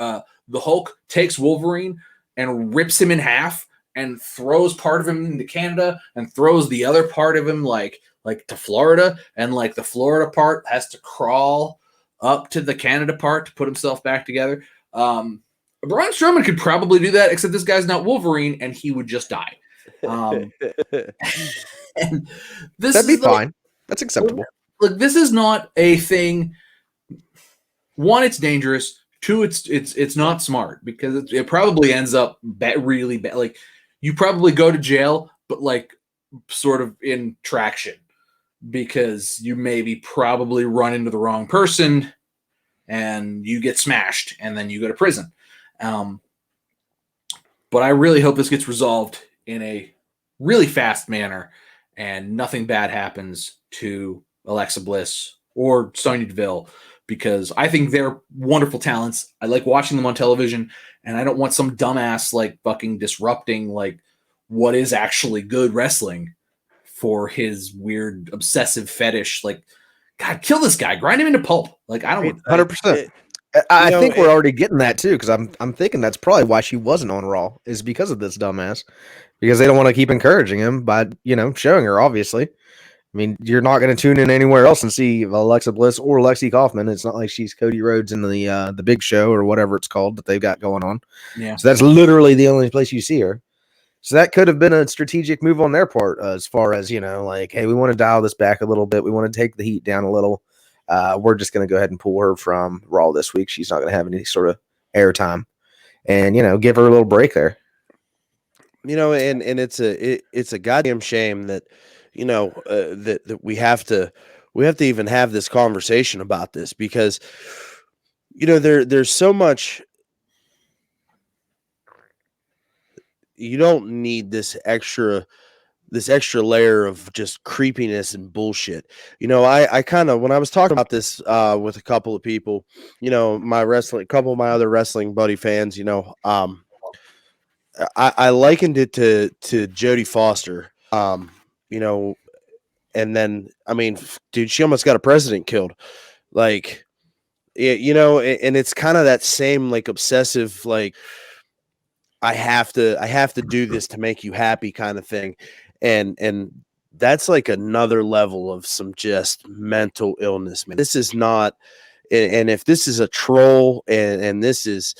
the Hulk takes Wolverine and rips him in half and throws part of him into Canada and throws the other part of him like to Florida, and like the Florida part has to crawl up to the Canada part to put himself back together. Braun Strowman could probably do that, except this guy's not Wolverine and he would just die. And That'd be fine. That's acceptable. Look, this is not a thing. One, it's dangerous. Two, it's not smart, because it probably ends up really bad. Like you probably go to jail, but like sort of in traction, because you maybe probably run into the wrong person and you get smashed and then you go to prison. But I really hope this gets resolved in a really fast manner and nothing bad happens to Alexa Bliss or Sonya Deville, because I think they're wonderful talents. I like watching them on television, and I don't want some dumbass like fucking disrupting like what is actually good wrestling for his weird obsessive fetish. Like, God, kill this guy, grind him into pulp. Like, I don't 100%. I think we're already getting that too, because I'm thinking that's probably why she wasn't on Raw, is because of this dumbass, because they don't want to keep encouraging him by showing her. Obviously, I mean, you're not going to tune in anywhere else and see Alexa Bliss or Lexi Kaufman. It's not like she's Cody Rhodes in the Big Show or whatever it's called that they've got going on. Yeah. So that's literally the only place you see her. So that could have been a strategic move on their part, as far as, like, hey, we want to dial this back a little bit. We want to take the heat down a little. We're just going to go ahead and pull her from Raw this week. She's not going to have any sort of airtime, and give her a little break there. And it's a goddamn shame that that we have to even have this conversation about this, because there's so much. You don't need this extra layer of just creepiness and bullshit. I kind of, when I was talking about this with a couple of people, couple of my other wrestling buddy fans, I likened it to Jodie Foster. And then, I mean, dude, she almost got a president killed. Like, and it's kind of that same like obsessive, like, I have to do this to make you happy kind of thing. And that's like another level of some just mental illness, man. This is not, and if this is a troll and this is,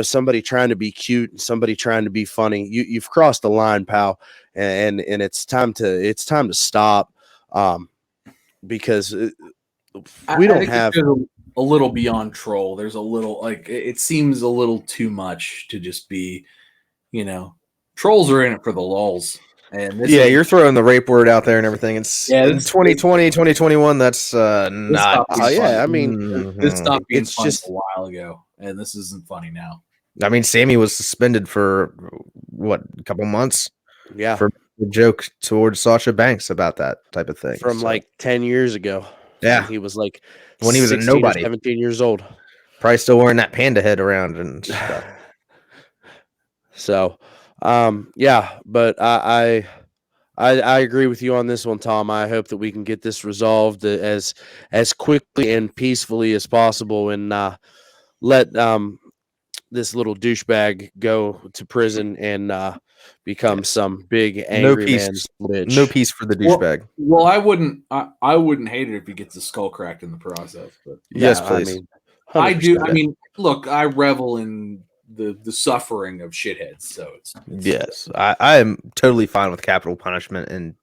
somebody trying to be cute and somebody trying to be funny, you've crossed the line, pal. And it's time to stop. Because we don't have a little beyond troll. There's a little, like, it seems a little too much to just be, trolls are in it for the lulz. And you're throwing the rape word out there and everything. It's in 2020, 2021. That's not. I mean, this stopped being it's fun just a while ago, and this isn't funny now. I mean, Sammy was suspended for a couple months. Yeah, for a joke towards Sasha Banks about that type of thing from like 10 years ago. Yeah, he was like when he was a nobody, 17 years old, probably still wearing that panda head around and stuff. So, but I agree with you on this one, Tom. I hope that we can get this resolved as quickly and peacefully as possible, and let this little douchebag go to prison and become some big angry man's bitch. No peace for the douchebag. Well, I wouldn't hate it if he gets his skull cracked in the process. But yes, please. I do. I mean, look, I revel in the suffering of shitheads. So yes, I am totally fine with capital punishment, and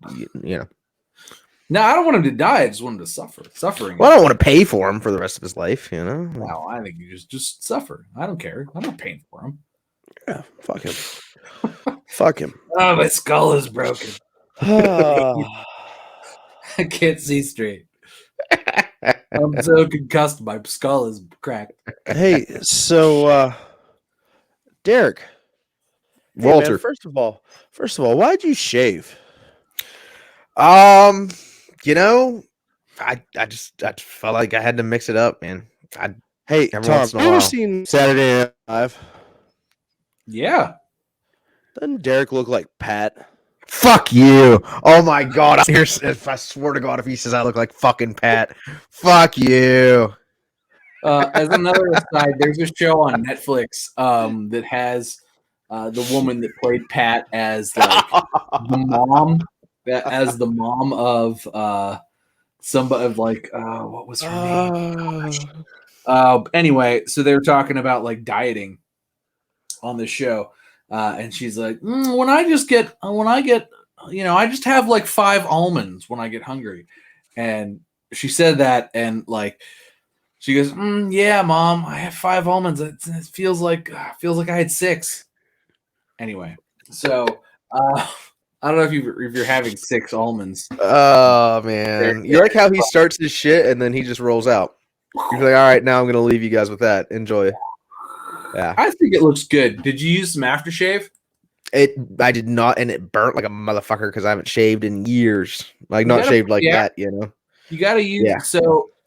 No, I don't want him to die. I just want him to suffer. Suffering. Well, I don't want to pay for him for the rest of his life, you know? No, I think you just suffer. I don't care. I'm not paying for him. Yeah, fuck him. Fuck him. Oh, my skull is broken. I can't see straight. I'm so concussed. My skull is cracked. Hey, so Derek. Walter. Hey man, first of all, why'd you shave? You know, I just felt like I had to mix it up, man. Hey, Every Tom, once in a have you ever while. seen Saturday Night Live? Yeah. Doesn't Derek look like Pat? Fuck you. Oh my god. I swear to God, if he says I look like fucking Pat, fuck you. As another aside, there's a show on Netflix that has the woman that played Pat as like the mom of somebody of like what was her name? Anyway, so they were talking about like dieting on the show, and she's like, when I get, I just have like 5 almonds when I get hungry, and she said that, and like she goes, yeah, Mom, I have 5 almonds. It feels like I had 6. Anyway, so I don't know if you're having 6 almonds. Oh man. You like how he starts his shit and then he just rolls out. He's like, all right, now I'm gonna leave you guys with that. Enjoy. Yeah. I think it looks good. Did you use some aftershave? I did not, and it burnt like a motherfucker because I haven't shaved in years. Like not shaved like that, you know. You gotta use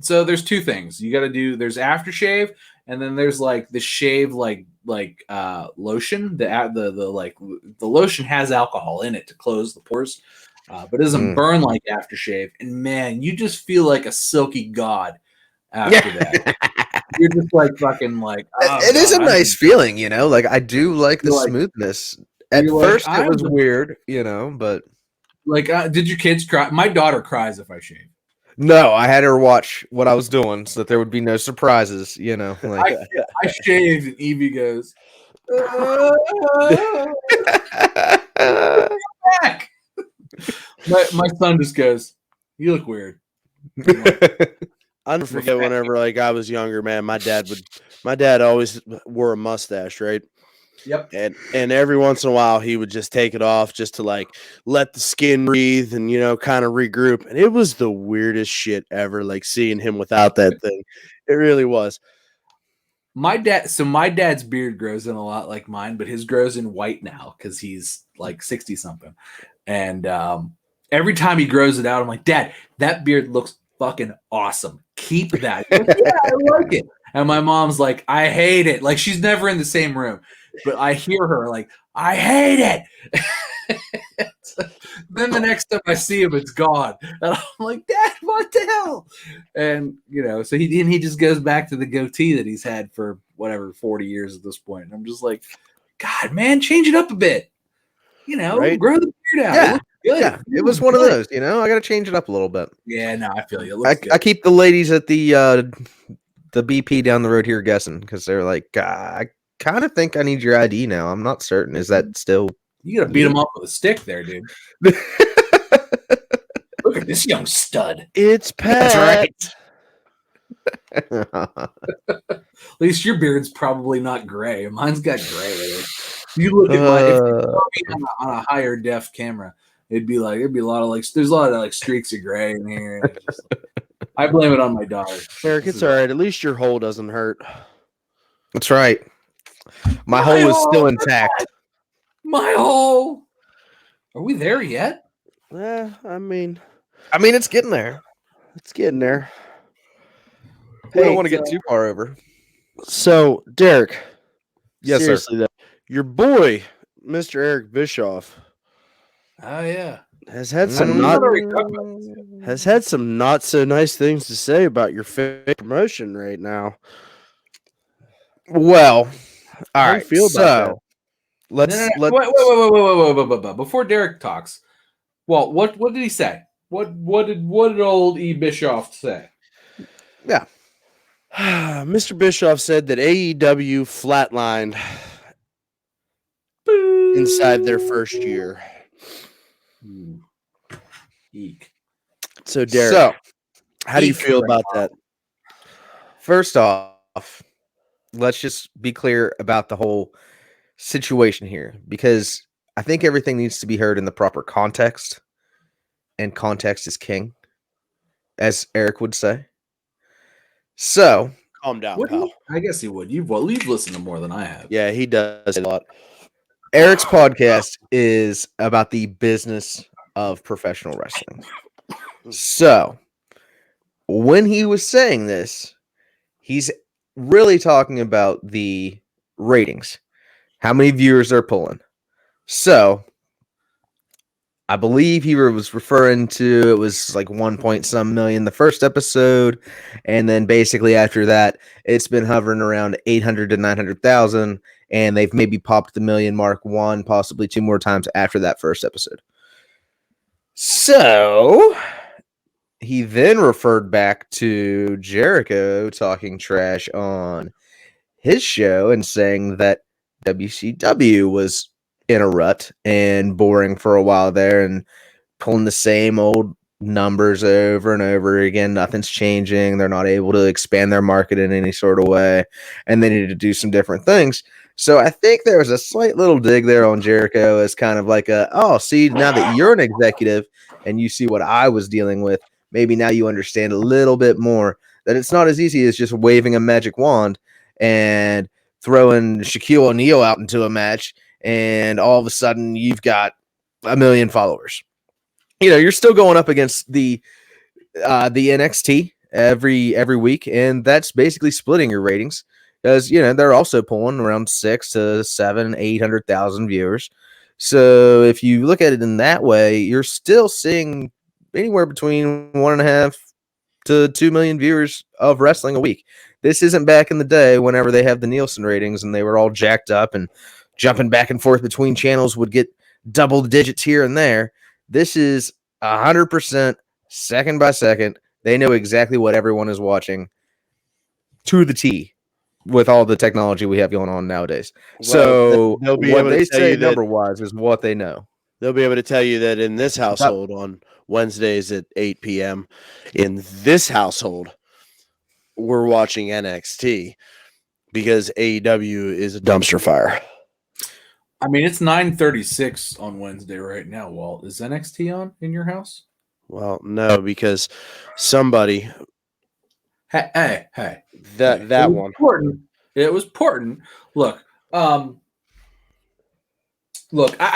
so there's 2 things. You gotta do there's aftershave, and then there's like the shave like lotion. The lotion has alcohol in it to close the pores, but it doesn't burn like aftershave. And man, you just feel like a silky god after that. You're just like fucking like it is a nice feeling, you know. Like I do like the smoothness. At first it was weird, you know, but like did your kids cry? My daughter cries if I shave. No, I had her watch what I was doing so that there would be no surprises, you know. Like I shaved and Evie goes, back. My son just goes, you look weird. I'll never forget whenever like I was younger, man, my dad always wore a mustache, right? Yep. And every once in a while he would just take it off just to like let the skin breathe and kind of regroup. And it was the weirdest shit ever, like seeing him without that thing. It really was. My dad's beard grows in a lot like mine, but his grows in white now because he's like 60 something. And every time he grows it out, I'm like, Dad, that beard looks fucking awesome. Keep that. Like, yeah, I like it. And my mom's like, I hate it. Like she's never in the same room. But I hear her like, I hate it. Then the next time I see him, it's gone. And I'm like, Dad, what the hell? And, so he just goes back to the goatee that he's had for whatever, 40 years at this point. And I'm just like, God, man, change it up a bit. Right? Grow the beard out. Yeah. It good. Yeah. It was one of those, I got to change it up a little bit. Yeah, no, I feel you. It looks good. I keep the ladies at the BP down the road here guessing because they're like, I kind of think I need your ID now. I'm not certain. Is that still? You got to beat him up with a stick there, dude. Look at this young stud. It's Pat. That's right. At least your beard's probably not gray. Mine's got gray in it. You look at my if you saw me on a higher def camera, it'd be a lot of there's a lot of streaks of gray in here. And I blame it on my daughter. Eric, it's all right. At least your hole doesn't hurt. That's right. My hole is still intact. My hole. Are we there yet? I mean, it's getting there. It's getting there. We don't want to get too far over. So, Derek. Yes, seriously, sir. Your boy, Mr. Eric Bischoff. Oh yeah. Has had some not so nice things to say about your fake promotion right now. Well, all right. Feel about that? Let's wait. Before Derek talks, well, what did he say? What did old E. Bischoff say? Yeah. Mr. Bischoff said that AEW flatlined inside their first year. Eek. So, Derek, So, how do you feel about that? First off, let's just be clear about the whole situation here, because I think everything needs to be heard in the proper context, and context is king, as Eric would say. So, Calm down, pal. I guess he would. You've listened to more than I have. Yeah, he does a lot. Eric's podcast is about the business of professional wrestling. So, when he was saying this, he's really talking about the ratings, how many viewers they're pulling. So, I believe he was referring to, it was like 1 point some million the first episode, and then basically after that, it's been hovering around 800 to 900,000, and they've maybe popped the million mark one, possibly two more times after that first episode. So, he then referred back to Jericho talking trash on his show and saying that WCW was in a rut and boring for a while there and pulling the same old numbers over and over again. Nothing's changing. They're not able to expand their market in any sort of way, and they need to do some different things. So I think there was a slight little dig there on Jericho as kind of like see, now that you're an executive and you see what I was dealing with, maybe now you understand a little bit more that it's not as easy as just waving a magic wand and throwing Shaquille O'Neal out into a match, and all of a sudden you've got 1 million followers. You're still going up against the NXT every week, and that's basically splitting your ratings, because they're also pulling around 6 to 7, 800,000 viewers. So if you look at it in that way, you're still seeing anywhere between 1.5 to 2 million viewers of wrestling a week. This isn't back in the day whenever they have the Nielsen ratings and they were all jacked up and jumping back and forth between channels would get double digits here and there. This is 100% second by second. They know exactly what everyone is watching to the T with all the technology we have going on nowadays. Well, so what they say number-wise is what they know. They'll be able to tell you that in this household on Wednesdays at 8 p.m., in this household, we're watching NXT because AEW is a dumpster fire. I mean, it's 9:36 on Wednesday right now, Walt. Is NXT on in your house? Well, no, because somebody... Hey. That one. Important. It was important. Look, I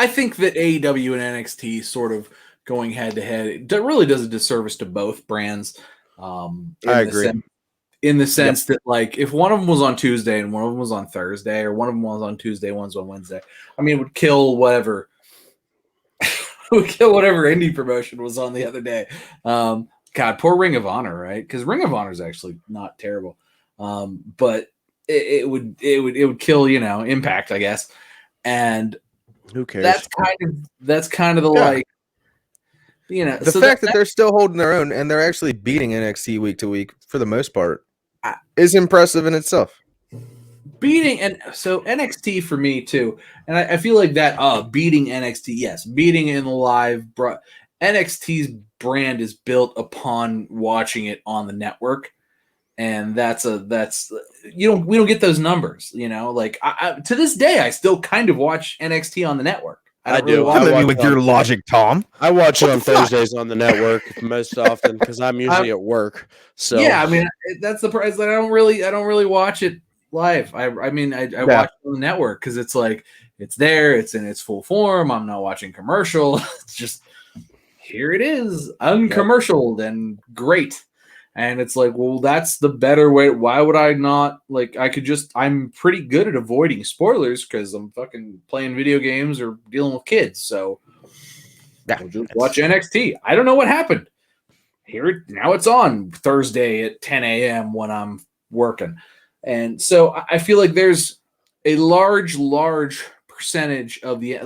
think that AEW and NXT sort of going head-to-head, it really does a disservice to both brands. I agree. In the sense that, like, if one of them was on Tuesday and one of them was on Thursday, or one of them was on Tuesday, one's on Wednesday, I mean, it would kill whatever. Whatever indie promotion was on the other day. God, poor Ring of Honor, right? Because Ring of Honor is actually not terrible, but it would kill, Impact, I guess. And who cares? That's kind of the like. The fact that they're still holding their own and they're actually beating NXT week to week for the most part is impressive in itself. Beating, and so NXT for me too, and I feel like that beating NXT, yes, beating in the live, NXT's brand is built upon watching it on the network, and we don't get those numbers, like to this day I still kind of watch NXT on the network. I do. With your logic, Tom. I watch it on Thursdays on the network most often because I'm usually at work. So yeah, I mean that's the price. Like I don't really watch it live. I watch it on the network because it's like it's there, it's in its full form. I'm not watching commercial. It's just here it is, uncommercialed and great. And it's like, well, that's the better way. Why would I not? Like, I'm pretty good at avoiding spoilers because I'm fucking playing video games or dealing with kids. So I'll just watch NXT. I don't know what happened. Now it's on Thursday at 10 a.m. when I'm working. And so I feel like there's a large percentage of the...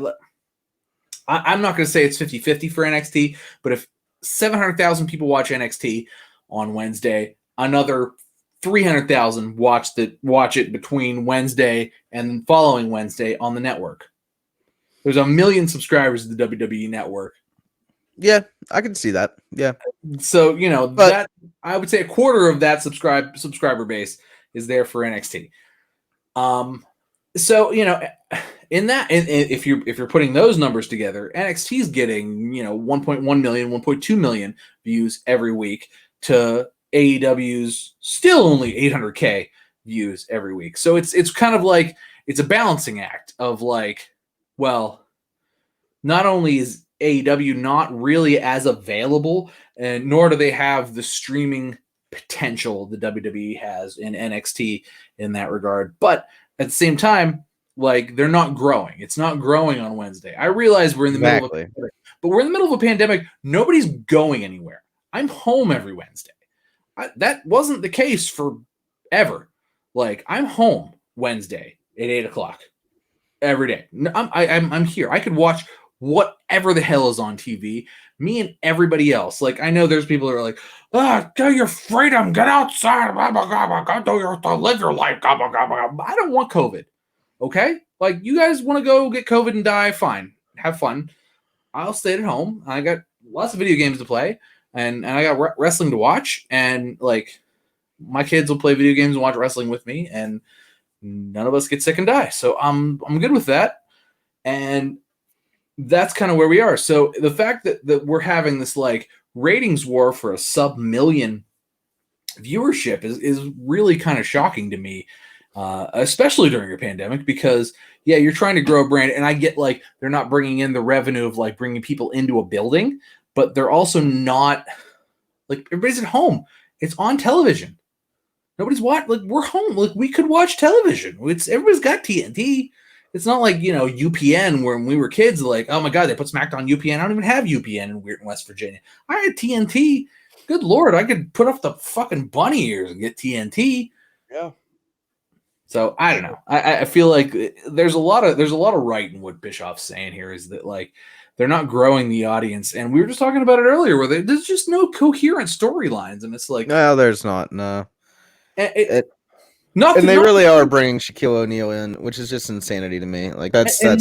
I'm not going to say it's 50-50 for NXT, but if 700,000 people watch NXT on Wednesday, another 300,000 watch it between Wednesday and following Wednesday on the network. There's 1 million subscribers to the WWE network. Yeah, I can see that. Yeah. So, that I would say a quarter of that subscriber base is there for NXT. So, in that, if you're putting those numbers together, NXT is getting 1.1 million, 1.2 million views every week to AEW's still only 800K views every week. So it's kind of like it's a balancing act of like, well, not only is AEW not really as available, and nor do they have the streaming potential the WWE has in NXT in that regard, but at the same time, like they're not growing. It's not growing on Wednesday. I realize we're in the middle of a pandemic, but we're in the middle of a pandemic. Nobody's going anywhere. I'm home every Wednesday. That wasn't the case forever. Like I'm home Wednesday at 8:00 every day. I'm here. I could watch whatever the hell is on TV. Me and everybody else. Like I know there's people that are like, get your freedom, get outside, live your life. I don't want COVID. Okay, like you guys want to go get COVID and die, fine, have fun. I'll stay at home. I got lots of video games to play, and I got wrestling to watch, and like my kids will play video games and watch wrestling with me, and none of us get sick and die. So I'm good with that, and that's kind of where we are. So the fact that we're having this like ratings war for a sub-million viewership is really kind of shocking to me, especially during a pandemic, because yeah, you're trying to grow a brand, and I get like they're not bringing in the revenue of like bringing people into a building, but they're also not like everybody's at home. It's on television. Nobody's watching. Like we're home. Like we could watch television. Everybody's got TNT. It's not like UPN when we were kids. Like oh my god, they put SmackDown UPN. I don't even have UPN in West Virginia. I had TNT. Good lord, I could put up the fucking bunny ears and get TNT. Yeah. So I don't know. I feel like there's a lot of right in what Bischoff's saying here is that like they're not growing the audience, and we were just talking about it earlier where there's just no coherent storylines, and it's like no, there's not. No, and they really are bringing Shaquille O'Neal in, which is just insanity to me. Like that's not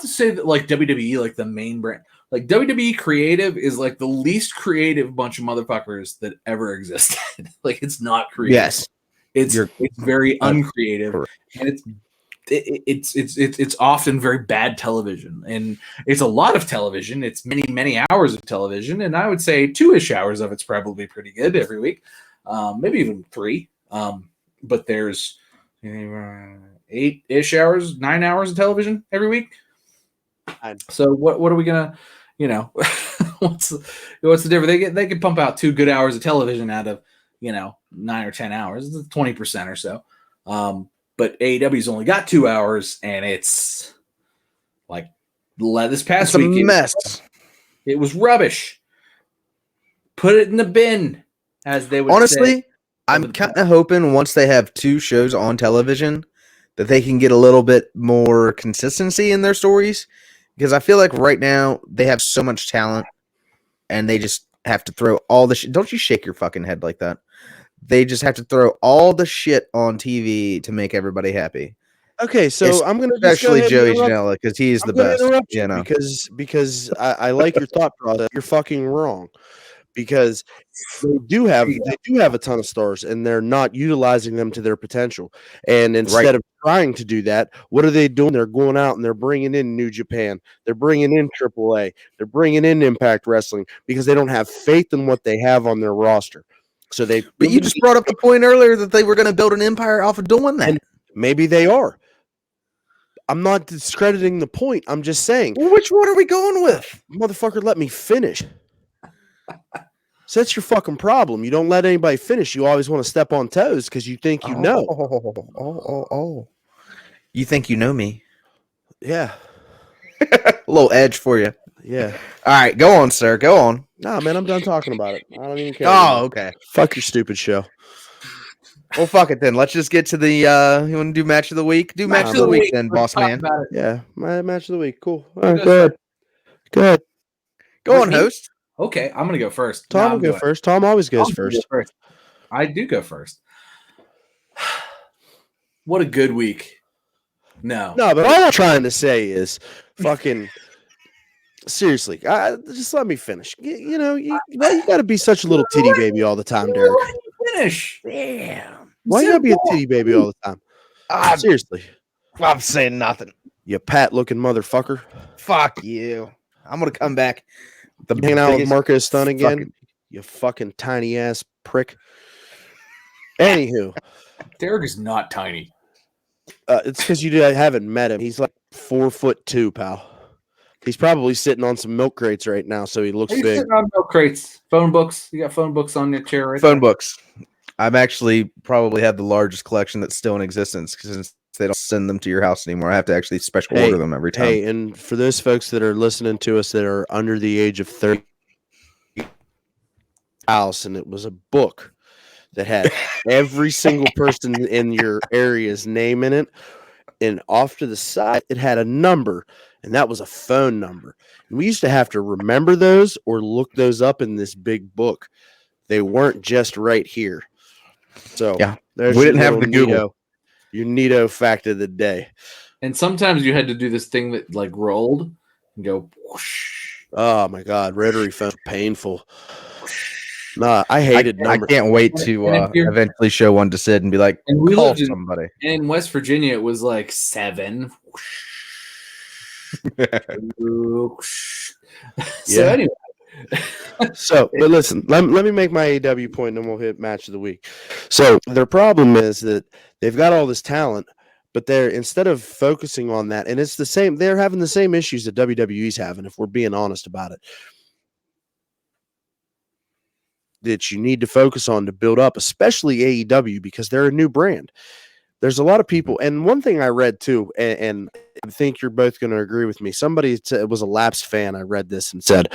to say that like WWE, like the main brand, like WWE creative is like the least creative bunch of motherfuckers that ever existed. Like it's not creative. Yes, it's very uncreative, and it's often very bad television, and it's a lot of television. It's many hours of television, and I would say 2-ish hours of it's probably pretty good every week, maybe even 3. But there's 8-ish hours, 9 hours of television every week. So what are we gonna, what's the difference? They can pump out 2 good hours of television out of 9 or 10 hours. It's 20% or so. But AEW's only got 2 hours, and it's like this past week. A mess. It was rubbish. Put it in the bin, as they would honestly say. I'm kind of hoping once they have 2 shows on television that they can get a little bit more consistency in their stories, because I feel like right now they have so much talent and they just have to throw all the shit. Don't you shake your fucking head like that. They just have to throw all the shit on TV to make everybody happy. Okay, so I'm going to especially Joey Janela because he's the best. Because I like your thought process. You're fucking wrong. Because they do have a ton of stars, and they're not utilizing them to their potential. And instead of trying to do that, what are they doing? They're going out and they're bringing in New Japan. They're bringing in AAA. They're bringing in Impact Wrestling because they don't have faith in what they have on their roster. So but you just brought up the point earlier that they were going to build an empire off of doing that. And maybe they are. I'm not discrediting the point. I'm just saying. Well, which one are we going with? Motherfucker, let me finish. So that's your fucking problem. You don't let anybody finish. You always want to step on toes because you think you know. Oh. You think you know me? Yeah. A little edge for you. Yeah. All right, go on, sir. Go on. Nah, man, I'm done talking about it. I don't even care. Oh, okay. Fuck your stupid show. Well, fuck it then. Let's just get to the. You want to do match of the week? Do match of the week then, boss man. Yeah, my match of the week. Cool. All right, go ahead. Go on, host. Okay, I'm gonna go first. Tom will go first. Tom always goes first. I do go first. What a good week. No, but all I'm trying to say is fucking seriously, just let me finish. Why you got to be such a little titty baby all the time, Derek? Let me finish. Damn. Why you got to be a titty baby all the time? Seriously. I'm saying nothing. You pat-looking motherfucker. Fuck you. I'm going to come back. You hanging out with Marco Stunt again? You fucking tiny-ass prick. Anywho. Derek is not tiny. It's because you haven't met him. He's like 4'2", pal. He's probably sitting on some milk crates right now, so he looks big. Sitting on milk crates, phone books. You got phone books on your chair, right? Phone books. I'm actually probably have the largest collection that's still in existence since they don't send them to your house anymore. I have to actually special order them every time. Hey, and for those folks that are listening to us that are under the age of 30, house, and it was a book that had every single person in your area's name in it, and off to the side it had a number, and that was a phone number. And we used to have to remember those or look those up in this big book. They weren't just right here. So yeah, we didn't have the Google. Your neato fact of the day. And sometimes you had to do this thing that like rolled and go whoosh. Oh my God, rotary phone, painful. Nah, I hated numbers. I can't wait to eventually show one to Sid and be like, and we call lived somebody. In West Virginia, it was like 7. So anyway. So, but listen, let me make my AEW point, and then we'll hit match of the week. So their problem is that they've got all this talent, but they're instead of focusing on that, and it's the same. They're having the same issues that WWE's having, if we're being honest about it. That you need to focus on to build up, especially AEW, because they're a new brand. There's a lot of people, and one thing I read too, and I think you're both going to agree with me. Somebody was a lapsed fan. I read this and said,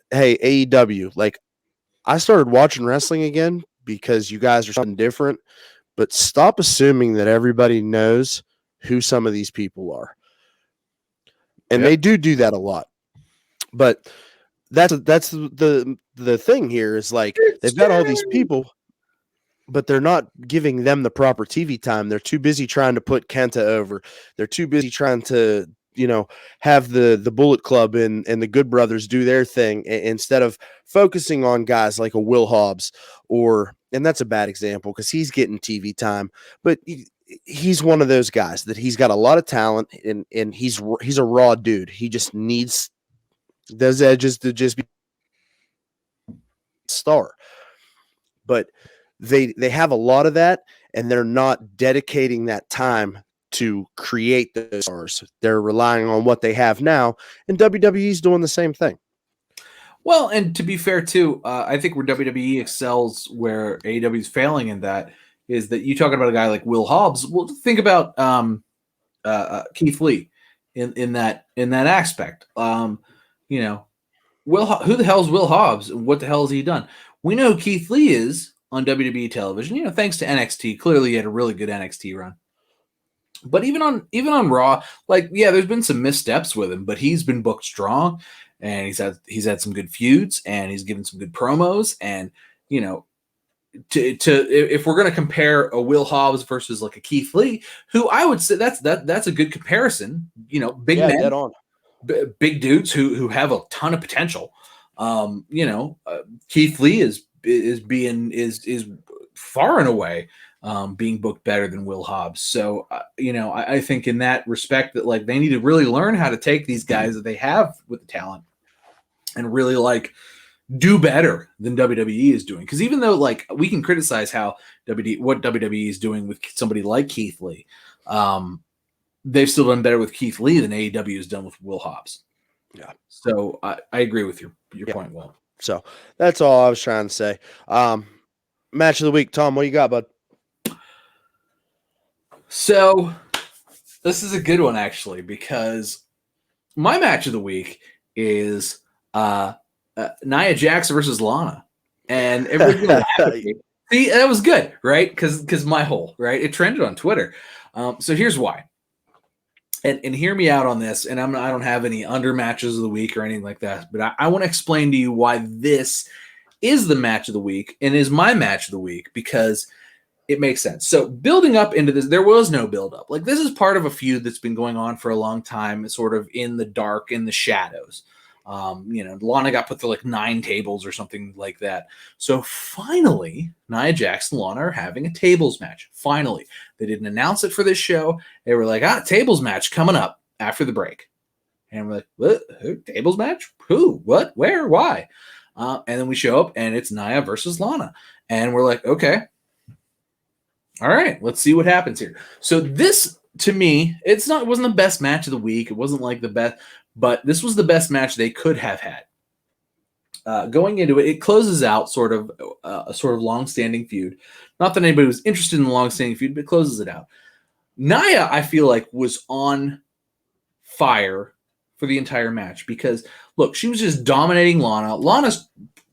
"Hey, AEW, like I started watching wrestling again because you guys are something different, but stop assuming that everybody knows who some of these people are." And they do that a lot, but that's the thing here is like they've got all these people, but they're not giving them the proper TV time. They're too busy trying to put Kenta over. They're too busy trying to, have the Bullet Club and the Good Brothers do their thing instead of focusing on guys like a Will Hobbs and that's a bad example because he's getting TV time, but he's one of those guys that he's got a lot of talent and he's a raw dude. He just needs those edges to just be star. But they have a lot of that, and they're not dedicating that time to create those stars. They're relying on what they have now, and WWE's doing the same thing. Well, and to be fair too, I think where WWE excels, where AEW is failing in that, is that you talking about a guy like Will Hobbs. Well, think about Keith Lee in that aspect. Who the hell is Will Hobbs? What the hell has he done? We know who Keith Lee is on WWE television. Thanks to NXT. Clearly, he had a really good NXT run. But even on Raw, there's been some missteps with him, but he's been booked strong, and he's had some good feuds, and he's given some good promos, and if we're going to compare a Will Hobbs versus like a Keith Lee, who I would say that's a good comparison. Big men, dead on. Big dudes who have a ton of potential. Keith Lee is far and away being booked better than Will Hobbs. So I think in that respect that they need to really learn how to take these guys that they have with the talent and really do better than WWE is doing. Because even though we can criticize how what WWE is doing with somebody like Keith Lee, they've still done better with Keith Lee than AEW has done with Will Hobbs. Yeah. So I agree with your point, Will. So that's all I was trying to say. Match of the week, Tom, what you got, bud? So this is a good one, actually, because my match of the week is Nia Jax versus Lana. And everybody's gonna laugh at me. See, that was good, right? Because my whole, right? It trended on Twitter. So here's why. And hear me out on this. And I don't have any under matches of the week or anything like that. But I want to explain to you why this is the match of the week and is my match of the week, because it makes sense. So building up into this, there was no build up. Like, this is part of a feud that's been going on for a long time, sort of in the dark, in the shadows. Lana got put through like 9 tables or something like that. So finally, Nia Jax and Lana are having a tables match. Finally, they didn't announce it for this show. They were like, tables match coming up after the break. And we're like, what? Who? Tables match? Who? What? Where? Why? And then we show up and it's Nia versus Lana. And we're like, okay. All right, let's see what happens here. So this, to me, it wasn't the best match of the week. It wasn't like the best, but this was the best match they could have had. Going into it, it closes out sort of a sort of long-standing feud. Not that anybody was interested in the long-standing feud, but it closes it out. Nia, I feel like, was on fire for the entire match because, look, she was just dominating Lana. Lana's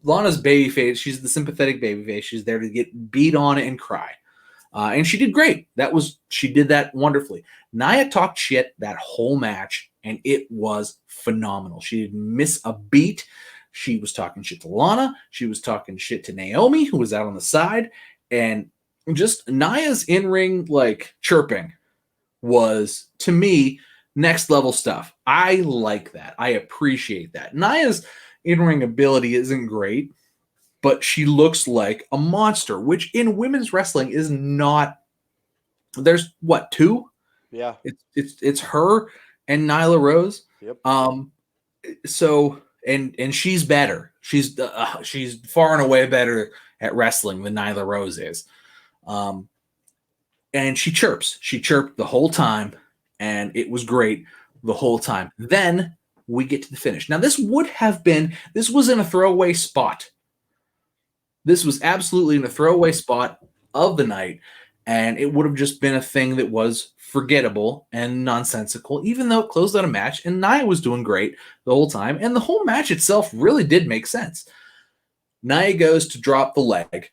babyface. She's the sympathetic babyface. She's there to get beat on and cry. And she did great. She did that wonderfully. Nia talked shit that whole match, and it was phenomenal. She didn't miss a beat. She was talking shit to Lana. She was talking shit to Naomi, who was out on the side. And just Nia's in-ring, like, chirping was, to me, next level stuff. I like that. I appreciate that. Nia's in-ring ability isn't great, but she looks like a monster, which in women's wrestling is not. There's what, 2? Yeah. It's her and Nyla Rose. Yep. So and she's better. She's far and away better at wrestling than Nyla Rose is. And she chirps. She chirped the whole time, and it was great the whole time. Then we get to the finish. Now, this was in a throwaway spot. This was absolutely in a throwaway spot of the night, and it would have just been a thing that was forgettable and nonsensical, even though it closed out a match, and Nia was doing great the whole time, and the whole match itself really did make sense. Nia goes to drop the leg,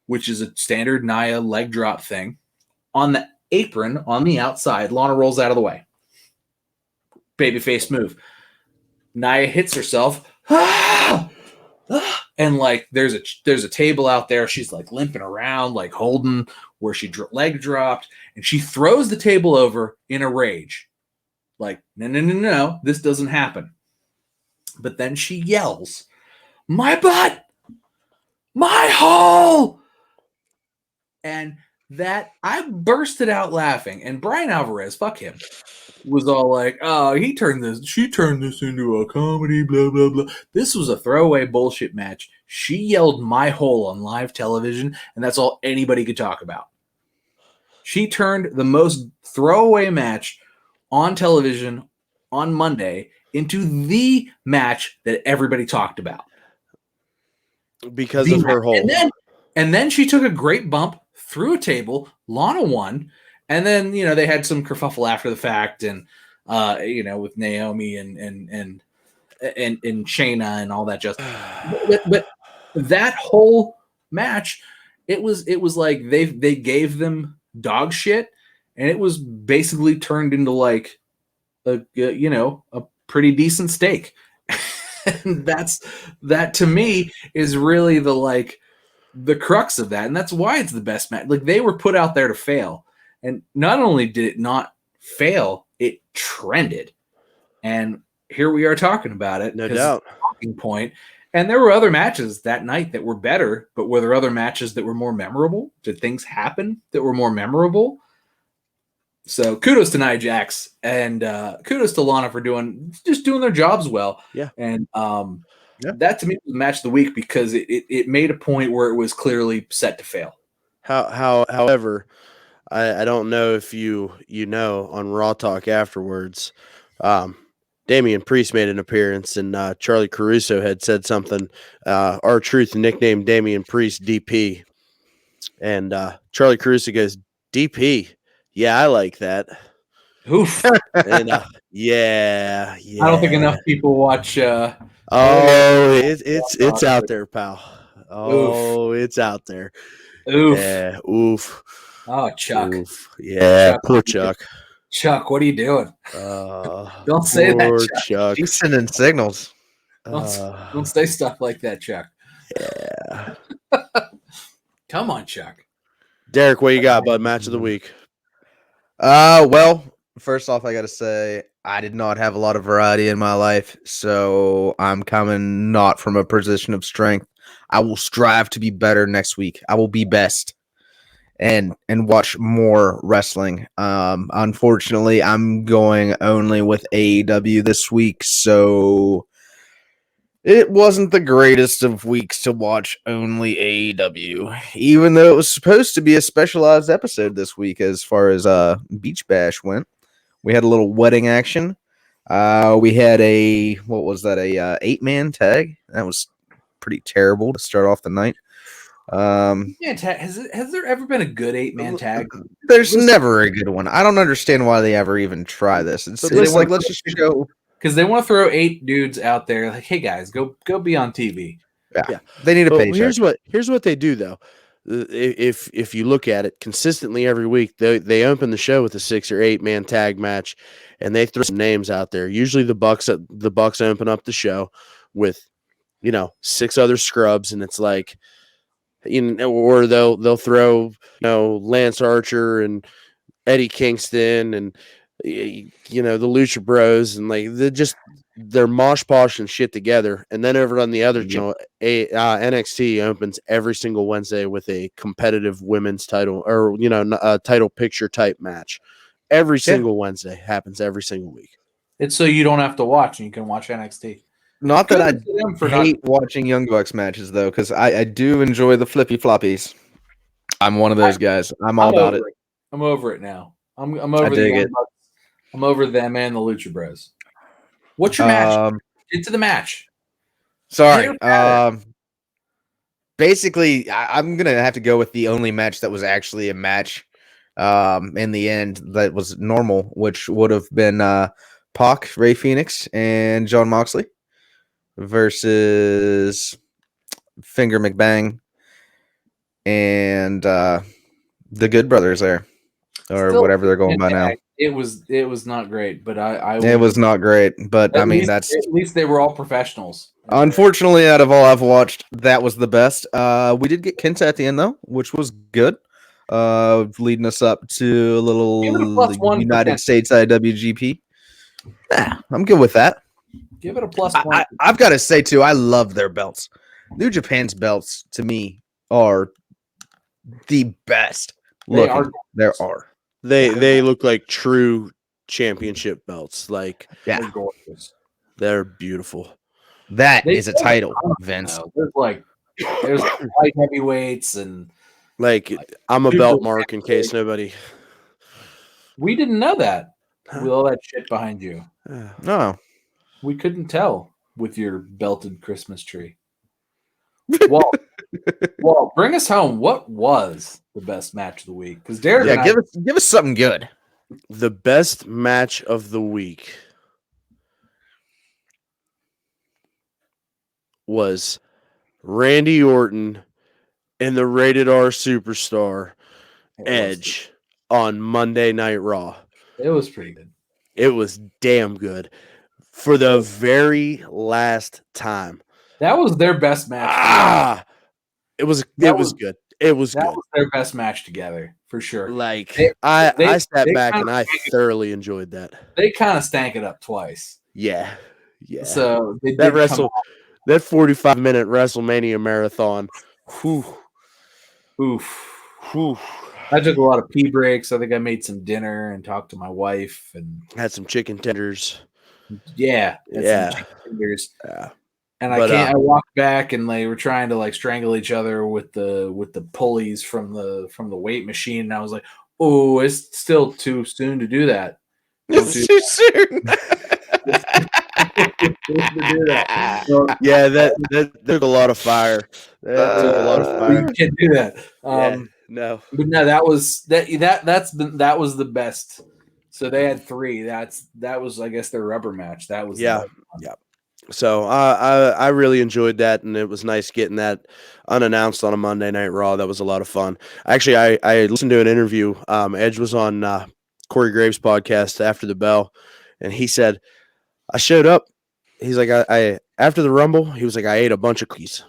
which is a standard Nia leg drop thing. On the apron, on the outside, Lana rolls out of the way. Babyface move. Nia hits herself. And like there's a table out there. She's like limping around, like holding where she leg dropped, and she throws the table over in a rage. Like, no, this doesn't happen. But then she yells, "My butt! My hole!" And that I bursted out laughing. And Brian Alvarez, fuck him, was all like, "Oh, she turned this into a comedy, blah, blah, blah." This was a throwaway bullshit match. She yelled "my hole" on live television, and that's all anybody could talk about. She turned the most throwaway match on television on Monday into the match that everybody talked about. Because of her hole. And then she took a great bump through a table. Lana won. And then, they had some kerfuffle after the fact, and with Naomi and Shayna and all that. Just, but that whole match, it was like they gave them dog shit, and it was basically turned into like a pretty decent steak. And that to me is really the crux of that, and that's why it's the best match. Like, they were put out there to fail. And not only did it not fail, it trended. And here we are talking about it. No doubt. Talking point. And there were other matches that night that were better, but were there other matches that were more memorable? Did things happen that were more memorable? So kudos to Nia Jax, and kudos to Lana for doing their jobs well. Yeah. And that to me was the match of the week because it made a point where it was clearly set to fail. However, I don't know if you know on Raw Talk afterwards, Damian Priest made an appearance, and Charlie Caruso had said something. R-Truth nicknamed Damian Priest DP, and Charlie Caruso goes, "DP, yeah, I like that." Oof. And yeah. I don't think enough people watch. It's out there, pal. Oh, oof. It's out there. Oof. Yeah, oof. Oh, Chuck. Oof. Yeah, Chuck. Poor Chuck. Chuck, what are you doing? Don't say that, Chuck. He's sending signals. Don't say stuff like that, Chuck. Yeah. Come on, Chuck. Derek, what you got, bud? Match of the week. Well, first off, I got to say I did not have a lot of variety in my life, so I'm coming not from a position of strength. I will strive to be better next week. I will be best and watch more wrestling. Unfortunately, I'm going only with AEW this week, so it wasn't the greatest of weeks to watch only AEW, even though it was supposed to be a specialized episode this week as far as Beach Bash went. We had a little wedding action. We had a 8-man tag. That was pretty terrible to start off the night. Has there ever been a good 8-man tag? There's never a good one. I don't understand why they ever even try this. It's like, let's just go. Because they want to throw 8 dudes out there, like, hey guys, go be on TV. Yeah. They need a paycheck. Here's what they do though. If you look at it consistently every week, they open the show with a 6 or 8-man tag match, and they throw some names out there. Usually the Bucks open up the show with 6 other scrubs, and it's like, or they'll throw Lance Archer and Eddie Kingston and the Lucha Bros, and like they're mosh posh and shit together. And then over on the other channel, NXT opens every single Wednesday with a competitive women's title or a title picture type match. Every single Wednesday happens every single week. It's so you don't have to watch and you can watch NXT. Not that I hate watching Young Bucks matches though, because I do enjoy the flippy floppies. I'm one of those guys. I'm all about it. I'm over it now. I'm over the Young Bucks. I'm over them and the Lucha Bros. What's your match? Get to the match. Sorry. Basically, I'm going to have to go with the only match that was actually a match in the end that was normal, which would have been Pac, Ray Phoenix, and Jon Moxley versus Finger McBang and the Good Brothers there, or still, whatever they're going by now. It was not great, but it was not great, but I mean at least they were all professionals. Unfortunately, out of all I've watched, that was the best. We did get Kenta at the end though, which was good. Leading us up to a little United States IWGP. I'm good with that. Give it a +1. I've got to say too, I love their belts. New Japan's belts to me are the best. They look like true championship belts. Like, they're gorgeous. They're beautiful. That is a title, Vince. There's light heavyweights and I'm a belt mark in case nobody. We didn't know that with all that shit behind you. No, we couldn't tell with your belted Christmas tree. Well, bring us home. What was the best match of the week? Because Derek, give us something good. The best match of the week was Randy Orton and the Rated R Superstar Edge on Monday Night Raw. It was pretty good. It was damn good for the very last time. That was their best match. It was good. It was good. That was their best match together for sure. I sat back and I thoroughly enjoyed that. They kind of stank it up twice. Yeah. So that 45-minute WrestleMania marathon. Whew. I took a lot of pee breaks. I think I made some dinner and talked to my wife and had some chicken tenders. Yeah. Some chicken tenders. Yeah. And I walked back and they were trying to strangle each other with the pulleys from the weight machine. And I was like, oh, it's still too soon to do that. It's too soon. That took a lot of fire. You can't do that. No. But no, that was the best. So they had 3. That was, I guess, their rubber match. That was yeah. So I really enjoyed that, and it was nice getting that unannounced on a Monday Night Raw. That was a lot of fun. Actually, I listened to an interview. Edge was on Corey Graves' podcast after the bell, and he said, I showed up. He's like, I after the Rumble, he was like, I ate a bunch of cookies.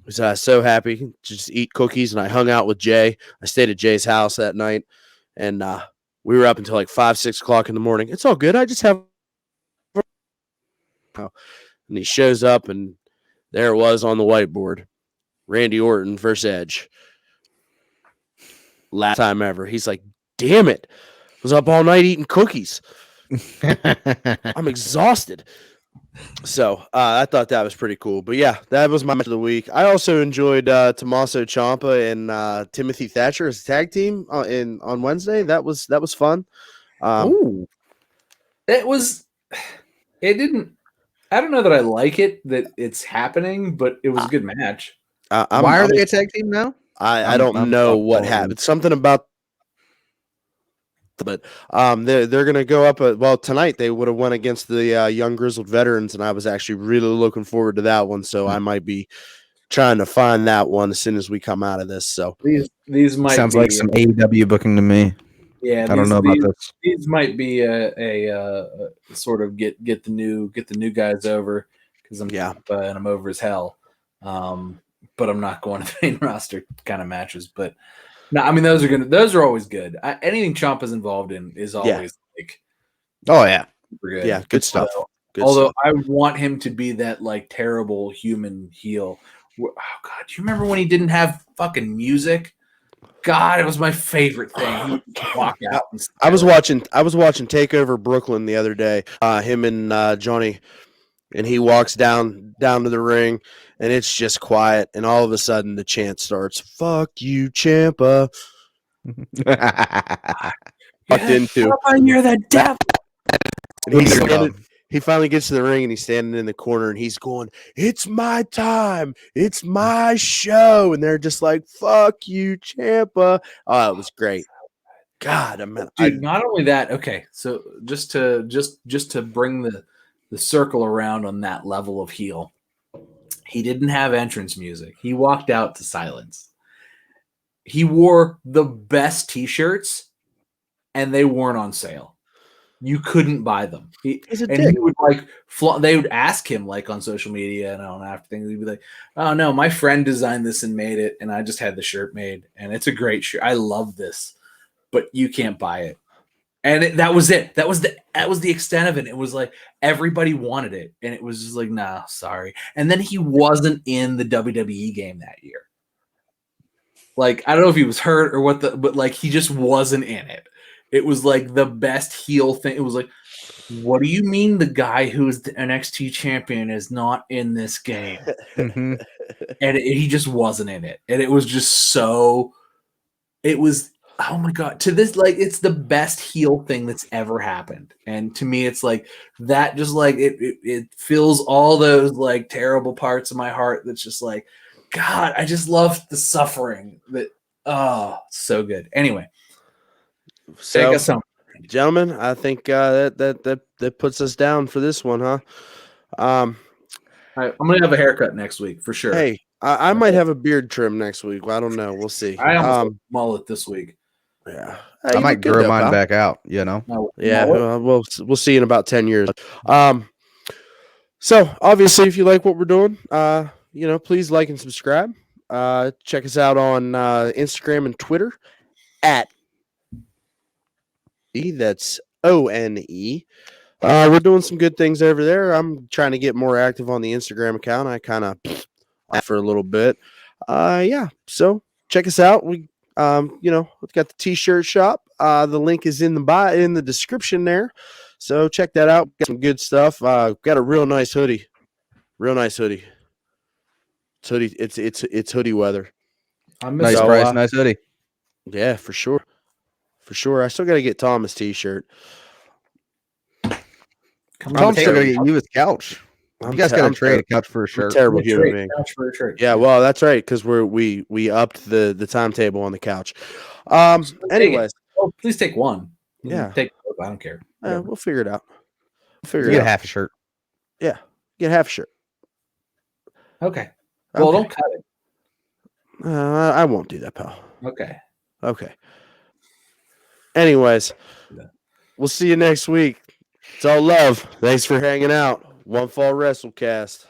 was so happy to just eat cookies, and I hung out with Jay. I stayed at Jay's house that night, and we were up until like 5, 6 o'clock in the morning. It's all good. I just have, and he shows up, and there it was on the whiteboard: Randy Orton versus Edge. Last time ever. He's like, "Damn it! I was up all night eating cookies. I'm exhausted." So I thought that was pretty cool. But yeah, that was my match of the week. I also enjoyed Tommaso Ciampa and Timothy Thatcher as a tag team on Wednesday. That was fun. Ooh. It didn't. I don't know that I like it that it's happening, but it was a good match. Why are they a tag team now? I don't know what happened. Something about. But they're going to go up. Tonight they would have went against the young grizzled veterans, and I was actually really looking forward to that one. So I might be trying to find that one as soon as we come out of this. So these might sounds like some AEW booking to me. Yeah, I don't know about this. These might be a sort of get the new guys over because I'm over as hell. But I'm not going to main roster kind of matches. But no, I mean those are always good. Anything Ciampa's involved in is always like, oh yeah, super good. Yeah, good stuff. Although I want him to be that like terrible human heel. Oh God, do you remember when he didn't have fucking music? God, it was my favorite thing. He would walk out. I was watching Takeover Brooklyn the other day. Him and Johnny, and he walks down to the ring, and it's just quiet. And all of a sudden, the chant starts. "Fuck you, Ciampa." Walked into. You're the devil. And he finally gets to the ring, and he's standing in the corner, and he's going, "It's my time. It's my show." And they're just like, "Fuck you, Ciampa." Oh, it was great. God, dude. Not only that. Okay, so just to bring the circle around on that level of heel, he didn't have entrance music. He walked out to silence. He wore the best T-shirts, and they weren't on sale. You couldn't buy them. He would like they would ask him like on social media and on after things. He'd be like, "Oh no, my friend designed this and made it, and I just had the shirt made, and it's a great shirt. I love this, but you can't buy it." And that was it. That was the extent of it. It was like everybody wanted it, and it was just like, "Nah, sorry." And then he wasn't in the WWE game that year. Like I don't know if he was hurt or what, but like he just wasn't in it. It was like the best heel thing. It was like, what do you mean the guy who's the NXT champion is not in this game? Mm-hmm. And he just wasn't in it. And it was just so, it was, oh my God, to this, like, it's the best heel thing that's ever happened. And to me, it's like that, just like it fills all those like terrible parts of my heart. That's just like, God, I just love the suffering that, oh, so good. Anyway. So, gentlemen, I think that puts us down for this one, huh? I'm gonna have a haircut next week for sure. Hey, I might have a beard trim next week. I don't know. We'll see. I almost mullet this week. Yeah, I might grow mine back out. You know. Yeah, we'll see in about 10 years. So obviously, if you like what we're doing, please like and subscribe. Check us out on Instagram and Twitter at. That's ONE. We're doing some good things over there. I'm trying to get more active on the Instagram account. I kind of for a little bit. So check us out. We we've got the t-shirt shop. The link is in the description there. So check that out. Got some good stuff. Got a real nice hoodie. It's hoodie. It's hoodie weather. Nice price, nice hoodie. Yeah, for sure. I still got to get Tom his t-shirt. Tom's still got to get you his couch. You guys got to trade a couch for a shirt. Terrible human being. Couch for a shirt. Yeah, well, that's right, because we upped the timetable on the couch. Anyways, please take one. Yeah, take. I don't care. We'll figure it out. Get half a shirt. Yeah, get half a shirt. Okay. Well, don't cut it. I won't do that, pal. Okay. Anyways, we'll see you next week. It's all love. Thanks for hanging out. One Fall WrestleCast.